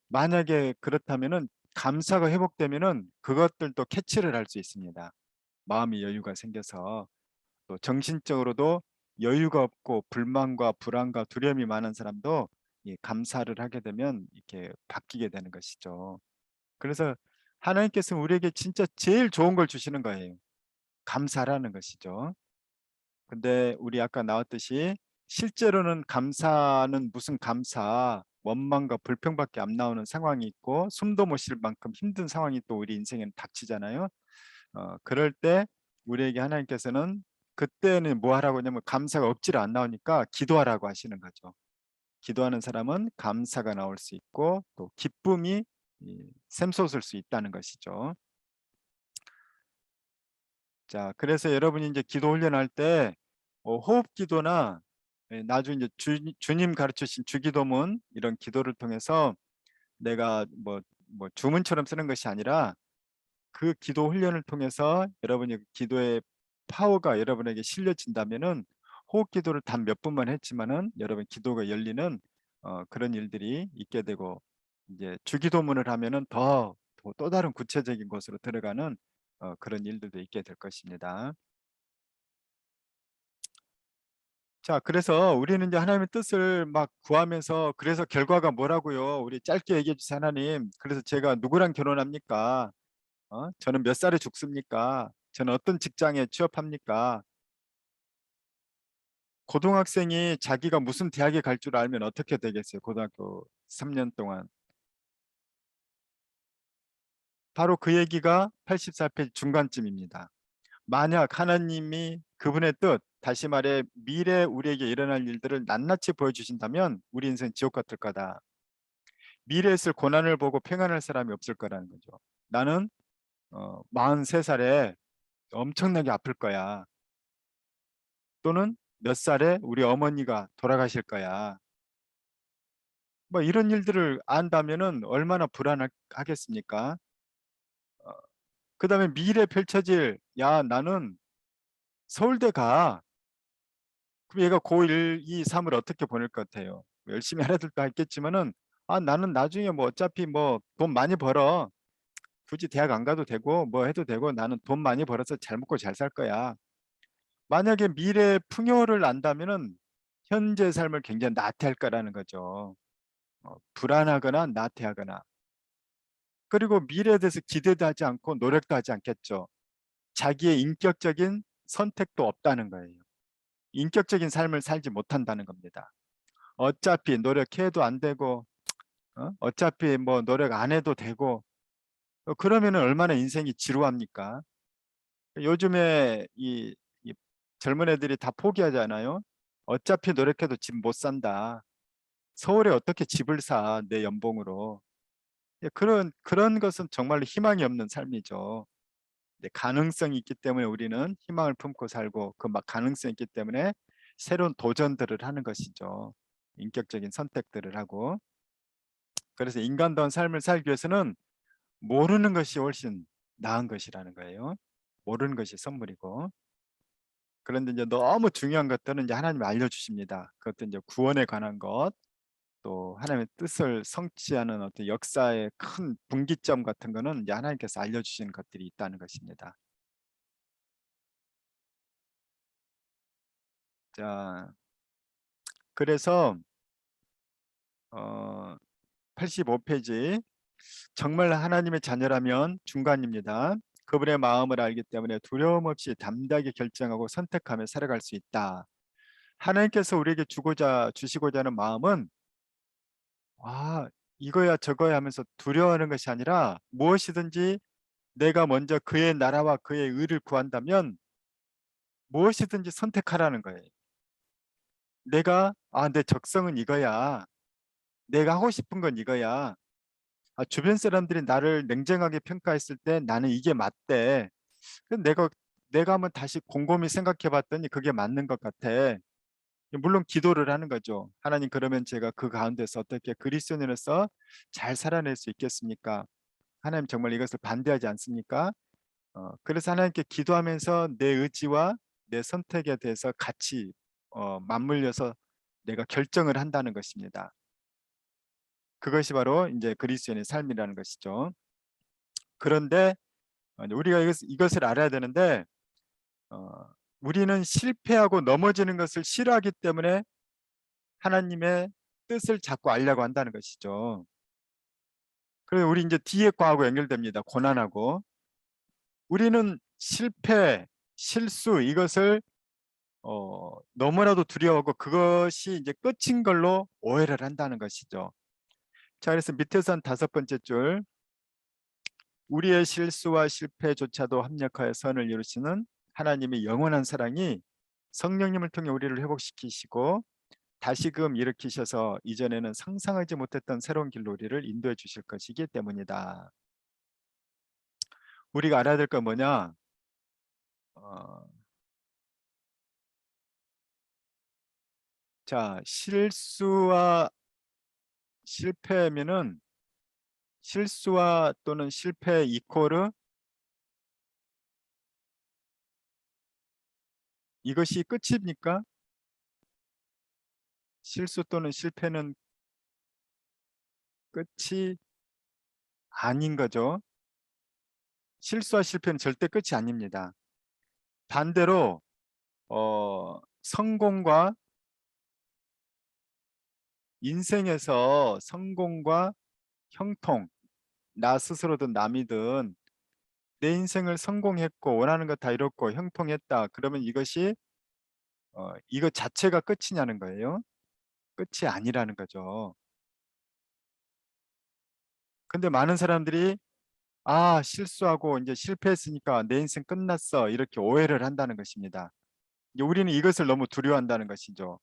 만약에 그렇다면은 감사가 회복되면은 그것들도 캐치를 할 수 있습니다. 마음의 여유가 생겨서 또 정신적으로도 여유가 없고 불만과 불안과 두려움이 많은 사람도 이 감사를 하게 되면 이렇게 바뀌게 되는 것이죠. 그래서 하나님께서는 우리에게 진짜 제일 좋은 걸 주시는 거예요. 감사라는 것이죠. 근데 우리 아까 나왔듯이 실제로는 감사는 무슨 감사, 원망과 불평밖에 안 나오는 상황이 있고 숨도 못 쉴 만큼 힘든 상황이 또 우리 인생에는 닥치잖아요. 그럴 때 우리에게 하나님께서는 그때는 뭐 하라고 하냐면 감사가 억지로 안 나오니까 기도하라고 하시는 거죠. 기도하는 사람은 감사가 나올 수 있고 또 기쁨이 샘솟을 수 있다는 것이죠. 자, 그래서 여러분이 이제 기도 훈련할 때 호흡 기도나 나중에 이제 주님 가르치신 주기도문 이런 기도를 통해서 내가 뭐 주문처럼 쓰는 것이 아니라 그 기도 훈련을 통해서 여러분이 기도의 파워가 여러분에게 실려진다면은 호흡 기도를 단 몇 분만 했지만은 여러분 기도가 열리는 그런 일들이 있게 되고 이제 주기도문을 하면은 또 다른 구체적인 곳으로 들어가는 그런 일들도 있게 될 것입니다. 자, 그래서 우리는 이제 하나님의 뜻을 막 구하면서 그래서 결과가 뭐라고요? 우리 짧게 얘기해 주세요, 하나님. 그래서 제가 누구랑 결혼합니까? 저는 몇 살에 죽습니까? 저는 어떤 직장에 취업합니까? 고등학생이 자기가 무슨 대학에 갈 줄 알면 어떻게 되겠어요? 고등학교 3년 동안. 바로 그 얘기가 84페이지 중간쯤입니다. 만약 하나님이 그분의 뜻, 다시 말해 미래 우리에게 일어날 일들을 낱낱이 보여주신다면 우리 인생 지옥 같을 거다. 미래에 있을 고난을 보고 평안할 사람이 없을 거라는 거죠. 나는 43살에 엄청나게 아플 거야. 또는 몇 살에 우리 어머니가 돌아가실 거야. 뭐 이런 일들을 안다면은 얼마나 불안하겠습니까? 그다음에 미래 펼쳐질 나는 서울대 가. 그럼 얘가 고1, 2, 3을 어떻게 보낼 것 같아요? 열심히 할 애들도 있겠지만은 나는 나중에 뭐 어차피 뭐 돈 많이 벌어. 굳이 대학 안 가도 되고 뭐 해도 되고 나는 돈 많이 벌어서 잘 먹고 잘 살 거야. 만약에 미래 풍요를 안다면은 현재 삶을 굉장히 나태할 거라는 거죠. 불안하거나 나태하거나. 그리고 미래에 대해서 기대도 하지 않고 노력도 하지 않겠죠. 자기의 인격적인 선택도 없다는 거예요. 인격적인 삶을 살지 못한다는 겁니다. 어차피 노력해도 안 되고 어차피 뭐 노력 안 해도 되고 그러면은 얼마나 인생이 지루합니까? 요즘에 이 젊은 애들이 다 포기하잖아요. 어차피 노력해도 집 못 산다. 서울에 어떻게 집을 사, 내 연봉으로. 그런 것은 정말로 희망이 없는 삶이죠. 가능성이 있기 때문에 우리는 희망을 품고 살고 그 막 가능성이 있기 때문에 새로운 도전들을 하는 것이죠. 인격적인 선택들을 하고. 그래서 인간다운 삶을 살기 위해서는 모르는 것이 훨씬 나은 것이라는 거예요. 모르는 것이 선물이고. 그런데 이제 너무 중요한 것들은 이제 하나님이 알려주십니다. 그것도 이제 구원에 관한 것, 또 하나님의 뜻을 성취하는 어떤 역사의 큰 분기점 같은 거는 이제 하나님께서 알려주시는 것들이 있다는 것입니다. 자, 그래서 85페이지 정말 하나님의 자녀라면 중간입니다. 그분의 마음을 알기 때문에 두려움 없이 담대하게 결정하고 선택하며 살아갈 수 있다. 하나님께서 우리에게 주시고자 하는 마음은 이거야 저거야 하면서 두려워하는 것이 아니라 무엇이든지 내가 먼저 그의 나라와 그의 의를 구한다면 무엇이든지 선택하라는 거예요. 내 적성은 이거야. 내가 하고 싶은 건 이거야. 주변 사람들이 나를 냉정하게 평가했을 때 나는 이게 맞대. 내가 한번 다시 곰곰이 생각해 봤더니 그게 맞는 것 같아. 물론 기도를 하는 거죠. 하나님, 그러면 제가 그 가운데서 어떻게 그리스도인으로서 잘 살아낼 수 있겠습니까? 하나님, 정말 이것을 반대하지 않습니까? 그래서 하나님께 기도하면서 내 의지와 내 선택에 대해서 같이 맞물려서 내가 결정을 한다는 것입니다. 그것이 바로 이제 그리스도인의 삶이라는 것이죠. 그런데 우리가 이것을 알아야 되는데 우리는 실패하고 넘어지는 것을 싫어하기 때문에 하나님의 뜻을 자꾸 알려고 한다는 것이죠. 그래서 우리 이제 뒤에 과하고 연결됩니다. 고난하고. 우리는 실패, 실수 이것을 너무나도 두려워하고 그것이 이제 끝인 걸로 오해를 한다는 것이죠. 자, 그래서 밑에서 한 5번째 줄, 우리의 실수와 실패조차도 합력하여 선을 이루시는 하나님의 영원한 사랑이 성령님을 통해 우리를 회복시키시고 다시금 일으키셔서 이전에는 상상하지 못했던 새로운 길로 우리를 인도해 주실 것이기 때문이다. 우리가 알아야 될 건 뭐냐? 자, 실수와 실패면은 실수와 또는 실패 이코르 이것이 끝입니까? 실수 또는 실패는 끝이 아닌 거죠. 실수와 실패는 절대 끝이 아닙니다. 반대로 성공과 인생에서 성공과 형통, 나 스스로든 남이든 내 인생을 성공했고 원하는 것 다 이뤘고 형통했다. 그러면 이것이 이것 자체가 끝이냐는 거예요. 끝이 아니라는 거죠. 근데 많은 사람들이 실수하고 이제 실패했으니까 내 인생 끝났어 이렇게 오해를 한다는 것입니다. 이제 우리는 이것을 너무 두려워한다는 것이죠.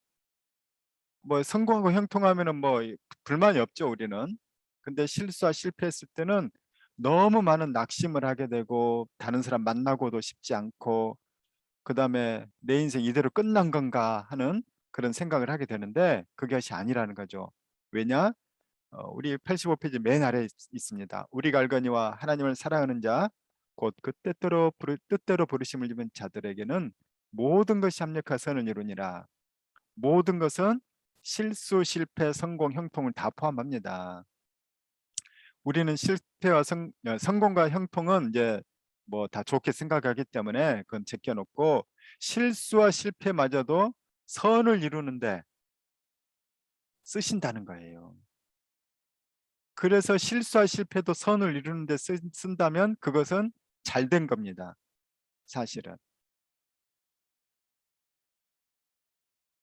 뭐 성공하고 형통하면은 뭐 불만이 없죠 우리는. 근데 실수와 실패했을 때는 너무 많은 낙심을 하게 되고 다른 사람 만나고도 싶지 않고 그다음에 내 인생 이대로 끝난 건가 하는 그런 생각을 하게 되는데 그것이 아니라는 거죠. 왜냐? 우리 85페이지 맨 아래에 있습니다. 우리가 알거니와 하나님을 사랑하는 자 곧 그 뜻대로 부르심을 입은 자들에게는 모든 것이 합력하 선을 이루니라. 모든 것은 실수, 실패, 성공, 형통을 다 포함합니다. 우리는 실패와 성공과 형통은 이제 뭐 다 좋게 생각하기 때문에 그건 제껴놓고 실수와 실패마저도 선을 이루는데 쓰신다는 거예요. 그래서 실수와 실패도 선을 이루는데 쓴다면 그것은 잘 된 겁니다. 사실은.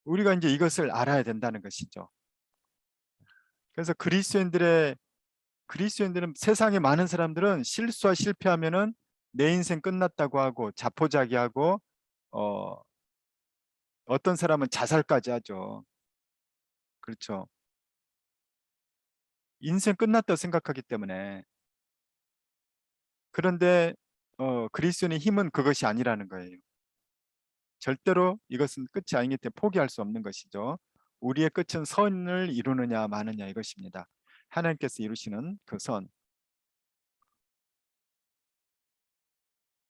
우리가 이제 이것을 알아야 된다는 것이죠. 그래서 그리스도인들은 세상에 많은 사람들은 실수와 실패하면은 내 인생 끝났다고 하고 자포자기하고 어떤 사람은 자살까지 하죠. 그렇죠. 인생 끝났다고 생각하기 때문에. 그런데 그리스도인의 힘은 그것이 아니라는 거예요. 절대로 이것은 끝이 아니기 때문에 포기할 수 없는 것이죠. 우리의 끝은 선을 이루느냐 마느냐 이것입니다. 하나님께서 이루시는 그 선.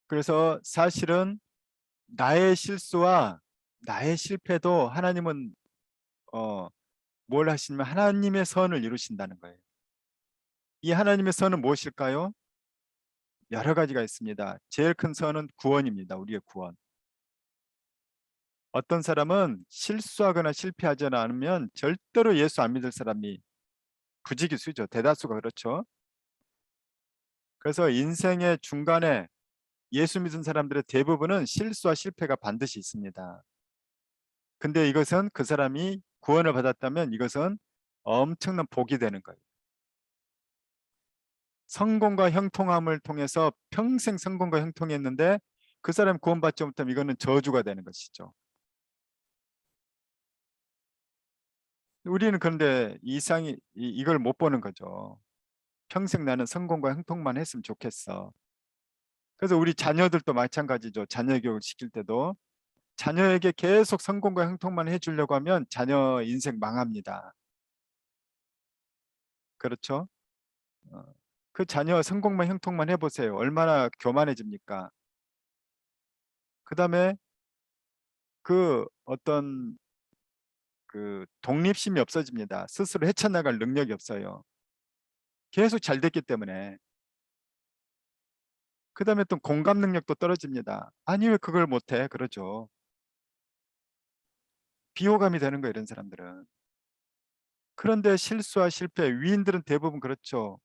그래서 사실은 나의 실수와 나의 실패도 하나님은 뭘 하시냐면 하나님의 선을 이루신다는 거예요. 이 하나님의 선은 무엇일까요? 여러 가지가 있습니다. 제일 큰 선은 구원입니다. 우리의 구원. 어떤 사람은 실수하거나 실패하지 않으면 절대로 예수 안 믿을 사람이 부지기수죠. 대다수가 그렇죠. 그래서 인생의 중간에 예수 믿은 사람들의 대부분은 실수와 실패가 반드시 있습니다. 근데 이것은 그 사람이 구원을 받았다면 이것은 엄청난 복이 되는 거예요. 성공과 형통함을 통해서 평생 성공과 형통했는데 그 사람 구원받지 못하면 이거는 저주가 되는 것이죠. 우리는 그런데 이걸 못 보는 거죠. 평생 나는 성공과 형통만 했으면 좋겠어. 그래서 우리 자녀들도 마찬가지죠. 자녀 교육을 시킬 때도 자녀에게 계속 성공과 형통만 해주려고 하면 자녀 인생 망합니다. 그렇죠? 그 자녀 성공만 형통만 해보세요. 얼마나 교만해집니까? 그 다음에 그 어떤 그 독립심이 없어집니다. 스스로 헤쳐나갈 능력이 없어요. 계속 잘 됐기 때문에. 그 다음에 또 공감 능력도 떨어집니다. 아니 왜 그걸 못해? 그러죠. 비호감이 되는 거예요, 이런 사람들은. 그런데 실수와 실패, 위인들은 대부분 그렇죠.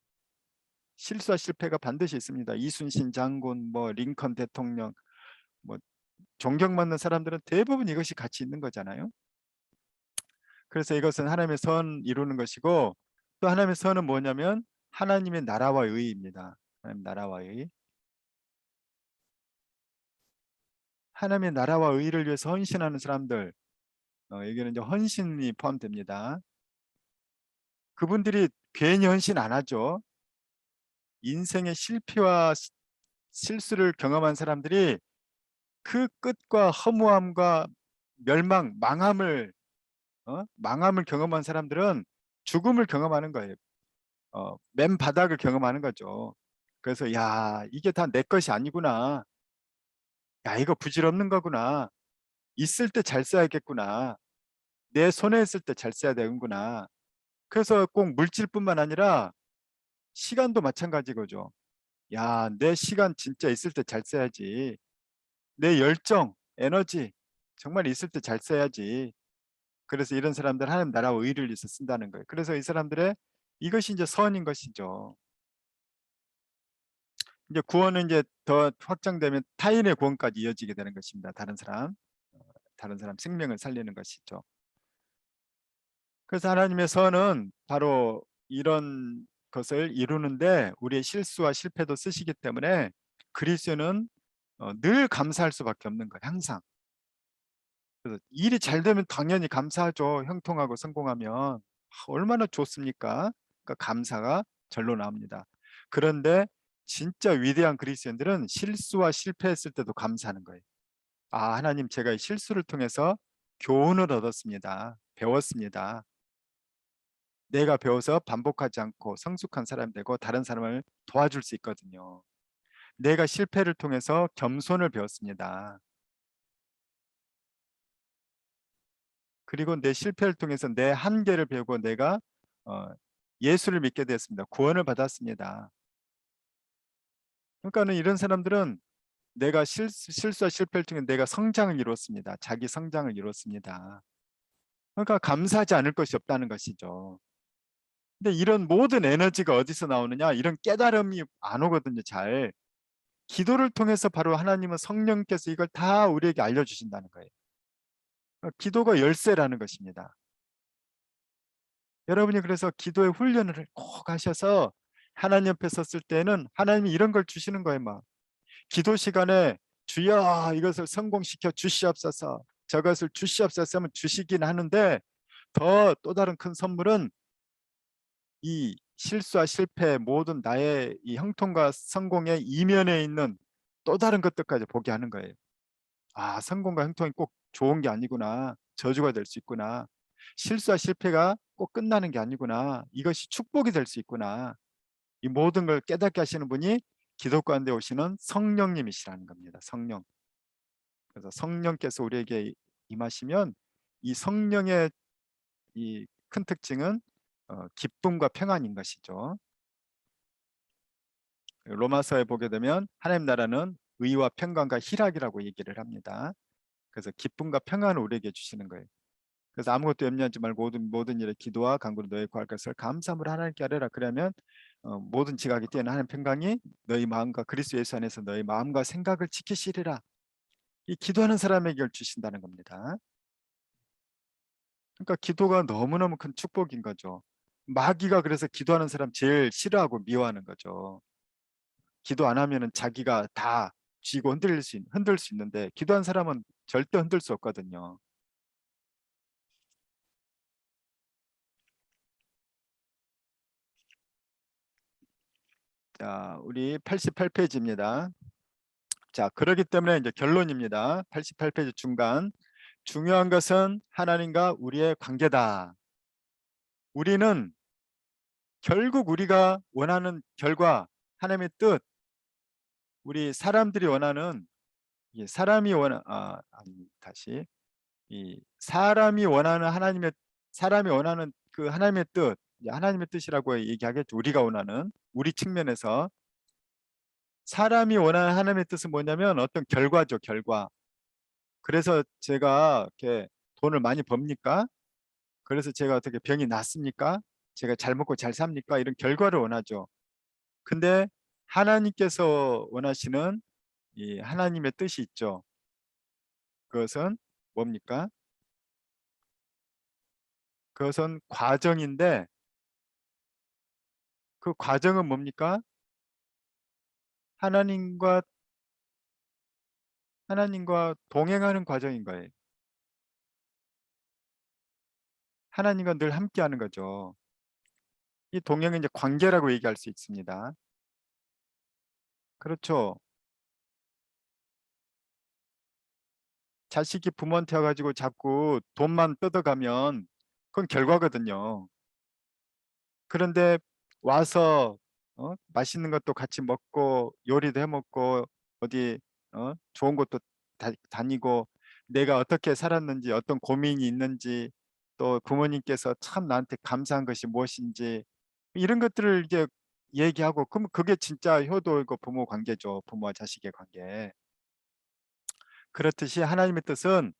실수와 실패가 반드시 있습니다. 이순신 장군, 뭐 링컨 대통령, 뭐 존경받는 사람들은 대부분 이것이 같이 있는 거잖아요. 그래서 이것은 하나님의 선 이루는 것이고, 또 하나님의 선은 뭐냐면 하나님의 나라와 의입니다. 하나님의 나라와 의. 하나님의 나라와 의를 위해서 헌신하는 사람들, 여기는 이제 헌신이 포함됩니다. 그분들이 괜히 헌신 안 하죠. 인생의 실패와 실수를 경험한 사람들이 그 끝과 허무함과 멸망, 망함을 경험한 사람들은 죽음을 경험하는 거예요. 맨 바닥을 경험하는 거죠. 그래서 야, 이게 다 내 것이 아니구나. 야, 이거 부질없는 거구나. 있을 때 잘 써야겠구나. 내 손에 있을 때 잘 써야 되는구나. 그래서 꼭 물질뿐만 아니라 시간도 마찬가지거죠. 야, 내 시간 진짜 있을 때 잘 써야지. 내 열정, 에너지 정말 있을 때 잘 써야지. 그래서 이런 사람들 하나님 나라와 의를 위해서 쓴다는 거예요. 그래서 이 사람들의 이것이 이제 선인 것이죠. 이제 구원은 이제 더 확장되면 타인의 구원까지 이어지게 되는 것입니다. 다른 사람 생명을 살리는 것이죠. 그래서 하나님의 선은 바로 이런 것을 이루는데 우리의 실수와 실패도 쓰시기 때문에 그리스도는 늘 감사할 수밖에 없는 거예요. 항상. 그래서 일이 잘 되면 당연히 감사하죠. 형통하고 성공하면 얼마나 좋습니까? 그러니까 감사가 절로 나옵니다. 그런데 진짜 위대한 그리스도인들은 실수와 실패했을 때도 감사하는 거예요. 아, 하나님, 제가 이 실수를 통해서 교훈을 얻었습니다. 배웠습니다. 내가 배워서 반복하지 않고 성숙한 사람이 되고 다른 사람을 도와줄 수 있거든요. 내가 실패를 통해서 겸손을 배웠습니다. 그리고 내 실패를 통해서 내 한계를 배우고 내가 예수를 믿게 되었습니다. 구원을 받았습니다. 그러니까는 이런 사람들은 내가 실수와 실패를 통해 내가 성장을 이뤘습니다. 자기 성장을 이뤘습니다. 그러니까 감사하지 않을 것이 없다는 것이죠. 근데 이런 모든 에너지가 어디서 나오느냐? 이런 깨달음이 안 오거든요. 잘. 기도를 통해서 바로 하나님은 성령께서 이걸 다 우리에게 알려주신다는 거예요. 기도가 열쇠라는 것입니다. 여러분이 그래서 기도의 훈련을 꼭 하셔서 하나님 옆에 섰을 때는 하나님이 이런 걸 주시는 거예요. 막 기도 시간에 주여 이것을 성공시켜 주시옵소서, 저것을 주시옵소서 하면 주시긴 하는데 또 다른 큰 선물은 이 실수와 실패 모든 나의 이 형통과 성공의 이면에 있는 또 다른 것들까지 보게 하는 거예요. 아, 성공과 형통이 꼭 좋은 게 아니구나. 저주가 될 수 있구나. 실수와 실패가 꼭 끝나는 게 아니구나. 이것이 축복이 될 수 있구나. 이 모든 걸 깨닫게 하시는 분이 기도 가운데 오시는 성령님이시라는 겁니다. 성령. 그래서 성령께서 우리에게 임하시면 이 성령의 이 큰 특징은 기쁨과 평안인 것이죠. 로마서에 보게 되면 하나님 나라는 의와 평강과 희락이라고 얘기를 합니다. 그래서 기쁨과 평안을 우리에게 주시는 거예요. 그래서 아무것도 염려하지 말고 모든 일에 기도와 간구로 너의 구할 것을 감사함으로 하나님께 아뢰라. 그러면 모든 지각이 뛰어난 하나님 평강이 너희 마음과 그리스도 예수 안에서 너희 마음과 생각을 지키시리라. 이 기도하는 사람에게 주신다는 겁니다. 그러니까 기도가 너무너무 큰 축복인 거죠. 마귀가 그래서 기도하는 사람 제일 싫어하고 미워하는 거죠. 기도 안 하면은 자기가 다 쥐고 흔들 수 있는데 기도한 사람은 절대 흔들 수 없거든요. 자, 우리 88페이지입니다. 자, 그렇기 때문에 이제 결론입니다. 88페이지 중간. 중요한 것은 하나님과 우리의 관계다. 우리는 결국 우리가 원하는 결과, 하나님의 뜻, 우리 사람들이 원하는 이 사람이 원하 다시 이 사람이 원하는 그 하나님의 뜻, 이제 하나님의 뜻이라고 얘기하겠죠. 우리가 원하는 우리 측면에서 사람이 원하는 하나님의 뜻은 뭐냐면 어떤 결과죠, 결과. 그래서 제가 이렇게 돈을 많이 법니까? 그래서 제가 어떻게 병이 낫습니까? 제가 잘 먹고 잘 삽니까? 이런 결과를 원하죠. 근데 하나님께서 원하시는 이 하나님의 뜻이 있죠. 그것은 뭡니까? 그것은 과정인데 그 과정은 뭡니까? 하나님과 동행하는 과정인 거예요. 하나님과 늘 함께하는 거죠. 이 동행은 이제 관계라고 얘기할 수 있습니다. 그렇죠. 자식이 부모한테 와가지고 자꾸 돈만 뜯어가면 그건 결과거든요. 그런데 와서 맛있는 것도 같이 먹고 요리도 해 먹고 어디 좋은 곳도 다니고 내가 어떻게 살았는지 어떤 고민이 있는지 또 부모님께서 참 나한테 감사한 것이 무엇인지 이런 것들을 이제 얘기하고 그럼 그게 진짜 효도이고 부모 관계죠. 부모와 자식의 관계. 그렇듯이 하나님의 뜻은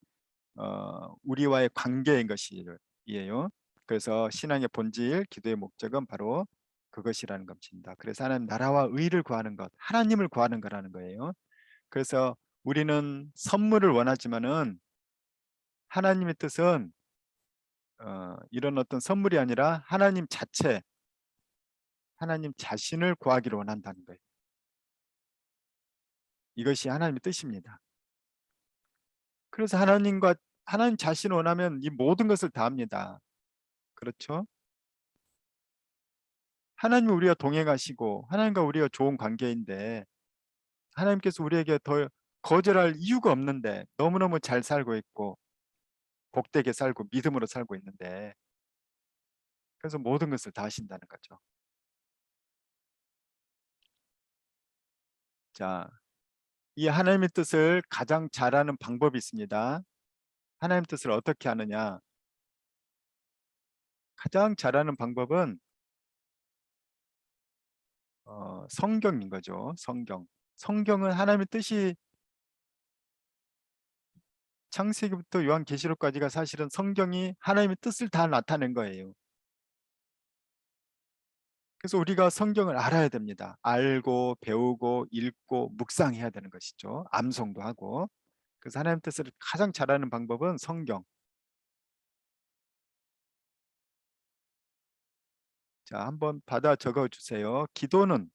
우리와의 관계인 것이에요. 그래서 신앙의 본질, 기도의 목적은 바로 그것이라는 것입니다. 그래서 하나님 나라와 의를 구하는 것, 하나님을 구하는 거라는 거예요. 그래서 우리는 선물을 원하지만은 하나님의 뜻은 이런 어떤 선물이 아니라 하나님 자체, 하나님 자신을 구하기를 원한다는 거예요. 이것이 하나님의 뜻입니다. 그래서 하나님 자신을 원하면 이 모든 것을 다 합니다. 그렇죠? 하나님이 우리와 동행하시고 하나님과 우리가 좋은 관계인데 하나님께서 우리에게 더 거절할 이유가 없는데 너무너무 잘 살고 있고 복되게 살고 믿음으로 살고 있는데 그래서 모든 것을 다 하신다는 거죠. 자, 이 하나님의 뜻을 가장 잘하는 방법이 있습니다. 하나님 뜻을 어떻게 하느냐? 가장 잘하는 방법은 성경인 거죠. 성경. 성경은 하나님의 뜻이 창세기부터 요한계시록까지가 사실은 성경이 하나님의 뜻을 다 나타낸 거예요. 그래서 우리가 성경을 알아야 됩니다. 알고 배우고 읽고 묵상해야 되는 것이죠. 암송도 하고. 그래서 하나님 뜻을 가장 잘하는 방법은 성경. 자, 한번 받아 적어 주세요. 기도는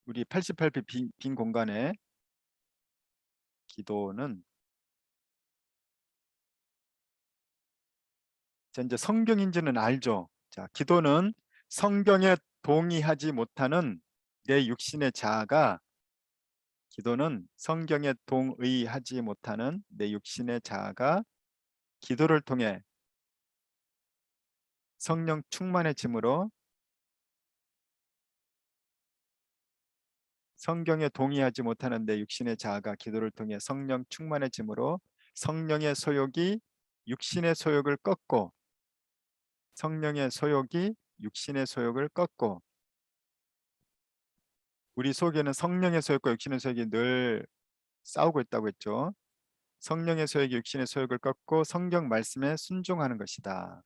우리 88배 빈 공간에 기도는 자, 이제 성경인지는 알죠. 자, 기도는 성경에 동의하지 못하는 내 육신의 자아가 기도는 성경에 동의하지 못하는 내 육신의 자아가 기도를 통해 성령 충만해짐으로 성경에 동의하지 못하는 내 육신의 자아가 기도를 통해 성령 충만해짐으로 성령의 소욕이 육신의 소욕을 꺾고 성령의 소욕이 육신의 소욕을 꺾고 우리 속에는 성령의 소욕과 육신의 소욕이 늘 싸우고 있다고 했죠. 성령의 소욕이 육신의 소욕을 꺾고 성경 말씀에 순종하는 것이다.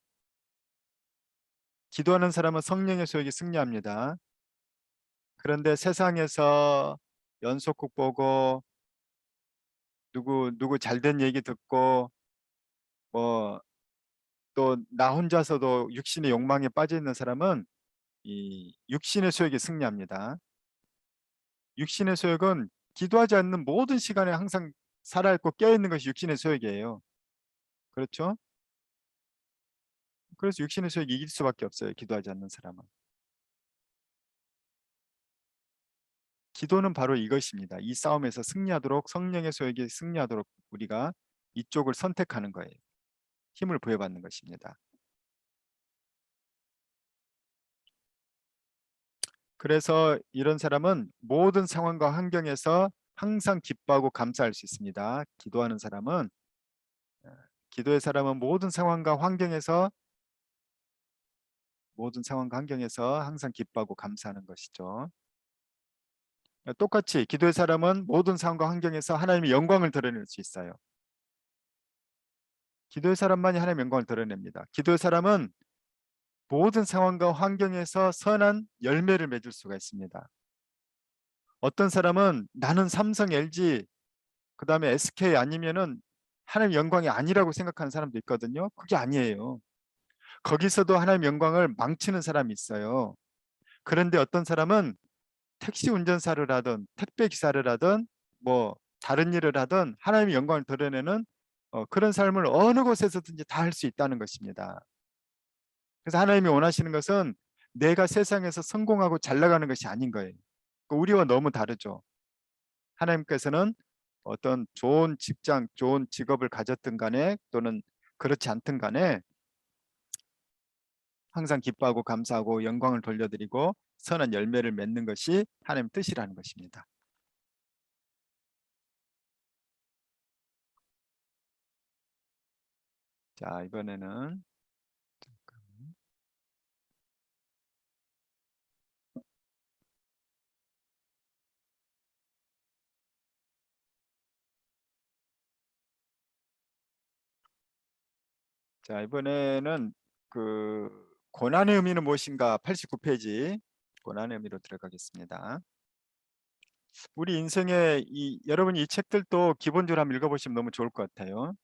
기도하는 사람은 성령의 소욕이 승리합니다. 그런데 세상에서 연속극 보고 누구 잘된 얘기 듣고 뭐 또 나 혼자서도 육신의 욕망에 빠져 있는 사람은 이 육신의 소욕이 승리합니다. 육신의 소욕은 기도하지 않는 모든 시간에 항상 살아있고 깨어있는 것이 육신의 소욕이에요. 그렇죠? 그래서 육신의 소욕이 이길 수밖에 없어요. 기도하지 않는 사람은. 기도는 바로 이것입니다. 이 싸움에서 승리하도록 성령의 소욕이 승리하도록 우리가 이쪽을 선택하는 거예요. 힘을 부여받는 것입니다. 그래서 이런 사람은 모든 상황과 환경에서 항상 기뻐하고 감사할 수 있습니다. 기도하는 사람은 기도의 사람은 모든 상황과 환경에서 항상 기뻐하고 감사하는 것이죠. 똑같이 기도의 사람은 모든 상황과 환경에서 하나님의 영광을 드러낼 수 있어요. 기도의 사람만이 하나님의 영광을 드러냅니다. 기도의 사람은 모든 상황과 환경에서 선한 열매를 맺을 수가 있습니다. 어떤 사람은 나는 삼성, LG, 그 다음에 SK 아니면은 하나님 영광이 아니라고 생각하는 사람도 있거든요. 그게 아니에요. 거기서도 하나님 영광을 망치는 사람이 있어요. 그런데 어떤 사람은 택시 운전사를 하든 택배 기사를 하든 뭐 다른 일을 하든 하나님의 영광을 드러내는 그런 삶을 어느 곳에서든지 다 할 수 있다는 것입니다. 그래서 하나님이 원하시는 것은 내가 세상에서 성공하고 잘 나가는 것이 아닌 거예요. 우리와 너무 다르죠. 하나님께서는 어떤 좋은 직장, 좋은 직업을 가졌든 간에 또는 그렇지 않든 간에 항상 기뻐하고 감사하고 영광을 돌려드리고 선한 열매를 맺는 것이 하나님 뜻이라는 것입니다. 자, 이번에는 그 고난의 의미는 무엇인가 89페이지 고난의 의미로 들어가겠습니다. 우리 인생에 여러분이 이 책들도 기본적으로 한번 읽어보시면 너무 좋을 것 같아요.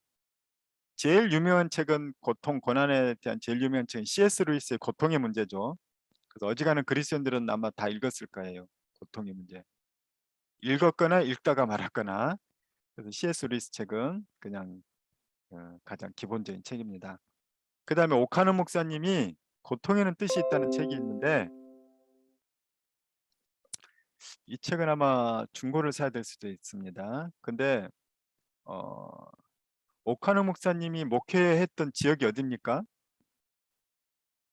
제일 유명한 책은 고통, 고난에 대한 제일 유명한 책은 C.S. 루이스의 고통의 문제죠. 그래서 어지간한 그리스도인들은 아마 다 읽었을 거예요. 고통의 문제. 읽었거나 읽다가 말았거나. 그래서 C.S. 루이스 책은 그냥 가장 기본적인 책입니다. 그 다음에 오카노 목사님이 고통에는 뜻이 있다는 책이 있는데 이 책은 아마 중고를 사야 될 수도 있습니다. 근데 오카노 목사님이 목회했던 지역이 어디입니까?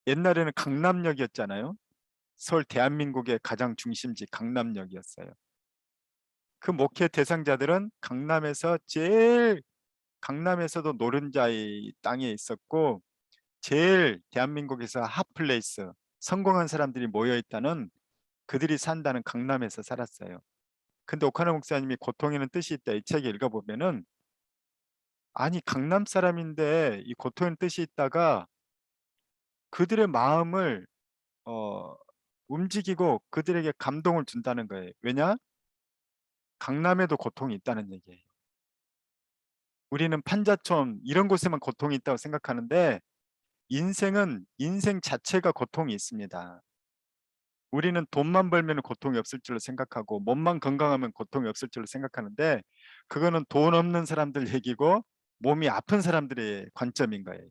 옛날에는 강남역이었잖아요. 서울 대한민국의 가장 중심지 강남역이었어요. 그 목회 대상자들은 강남에서도 노른자의 땅에 있었고 제일 대한민국에서 핫플레이스 성공한 사람들이 모여있다는 그들이 산다는 강남에서 살았어요. 근데 오카노 목사님이 고통에는 뜻이 있다 이 책을 읽어보면은 아니 강남 사람인데 이 고통에는 뜻이 있다가 그들의 마음을 움직이고 그들에게 감동을 준다는 거예요. 왜냐? 강남에도 고통이 있다는 얘기예요. 우리는 판자촌 이런 곳에만 고통이 있다고 생각하는데 인생 자체가 고통이 있습니다. 우리는 돈만 벌면 고통이 없을 줄로 생각하고 몸만 건강하면 고통이 없을 줄로 생각하는데 그거는 돈 없는 사람들 얘기고 몸이 아픈 사람들의 관점인 거예요.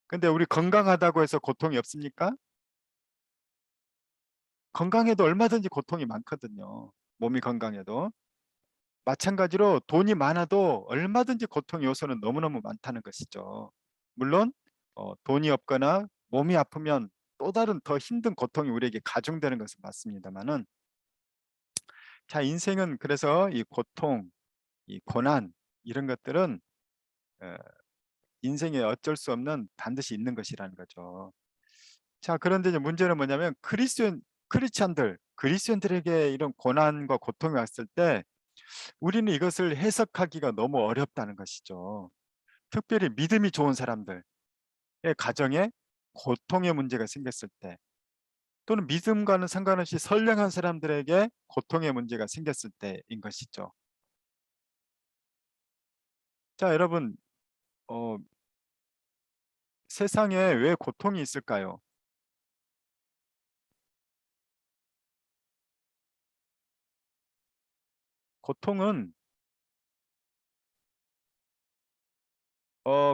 근데 우리 건강하다고 해서 고통이 없습니까? 건강해도 얼마든지 고통이 많거든요. 몸이 건강해도. 마찬가지로 돈이 많아도 얼마든지 고통 요소는 너무너무 많다는 것이죠. 물론 돈이 없거나 몸이 아프면 또 다른 더 힘든 고통이 우리에게 가중되는 것은 맞습니다만은 자 인생은 그래서 이 고통, 이 고난 이런 것들은 어, 인생에 어쩔 수 없는 반드시 있는 것이라는 거죠. 자 그런데 이제 문제는 뭐냐면 그리스도인들에게 이런 고난과 고통이 왔을 때 우리는 이것을 해석하기가 너무 어렵다는 것이죠. 특별히 믿음이 좋은 사람들의 가정에 고통의 문제가 생겼을 때 또는 믿음과는 상관없이 선량한 사람들에게 고통의 문제가 생겼을 때인 것이죠. 자 여러분 세상에 왜 고통이 있을까요? 고통은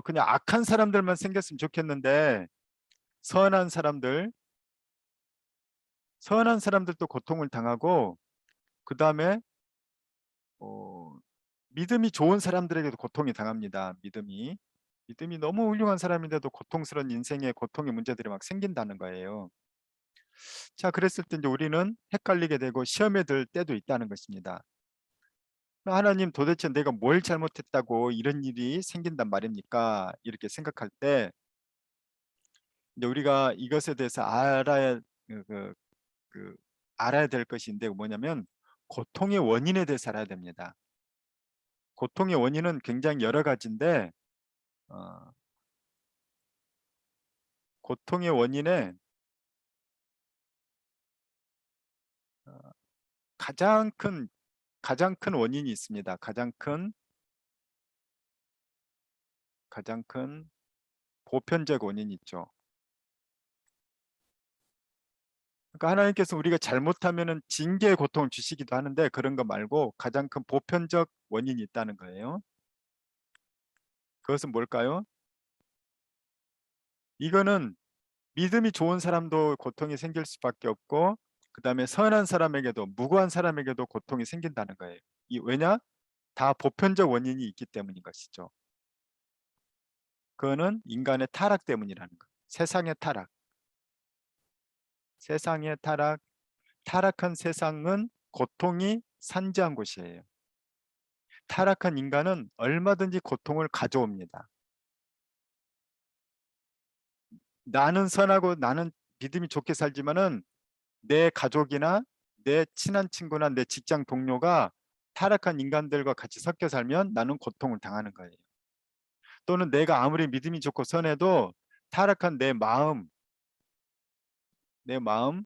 그냥 악한 사람들만 생겼으면 좋겠는데 선한 사람들도 고통을 당하고 그 다음에 믿음이 좋은 사람들에게도 고통이 당합니다. 믿음이 너무 훌륭한 사람인데도 고통스러운 인생에 고통의 문제들이 막 생긴다는 거예요. 자, 그랬을 때 이제 우리는 헷갈리게 되고 시험에 들 때도 있다는 것입니다. 하나님, 도대체 내가 뭘 잘못했다고 이런 일이 생긴단 말입니까? 이렇게 생각할 때 이제 우리가 이것에 대해서 그, 그, 그 알아야 될 것인데 뭐냐면 고통의 원인에 대해서 알아야 됩니다. 고통의 원인은 굉장히 여러 가지인데 어, 고통의 원인에 어, 가장 큰 원인이 있습니다. 가장 큰 보편적 원인이 있죠. 그러니까 하나님께서 우리가 잘못하면은 징계의 고통을 주시기도 하는데 그런 거 말고 가장 큰 보편적 원인이 있다는 거예요. 그것은 뭘까요? 이거는 믿음이 좋은 사람도 고통이 생길 수밖에 없고 그다음에 선한 사람에게도 무고한 사람에게도 고통이 생긴다는 거예요. 왜냐? 다 보편적 원인이 있기 때문인 것이죠. 그거는 인간의 타락 때문이라는 거예요. 세상의 타락. 세상의 타락, 타락한 세상은 고통이 산재한 곳이에요. 타락한 인간은 얼마든지 고통을 가져옵니다. 나는 선하고 나는 믿음이 좋게 살지만은 내 가족이나 내 친한 친구나 내 직장 동료가 타락한 인간들과 같이 섞여 살면 나는 고통을 당하는 거예요. 또는 내가 아무리 믿음이 좋고 선해도 타락한 내 마음,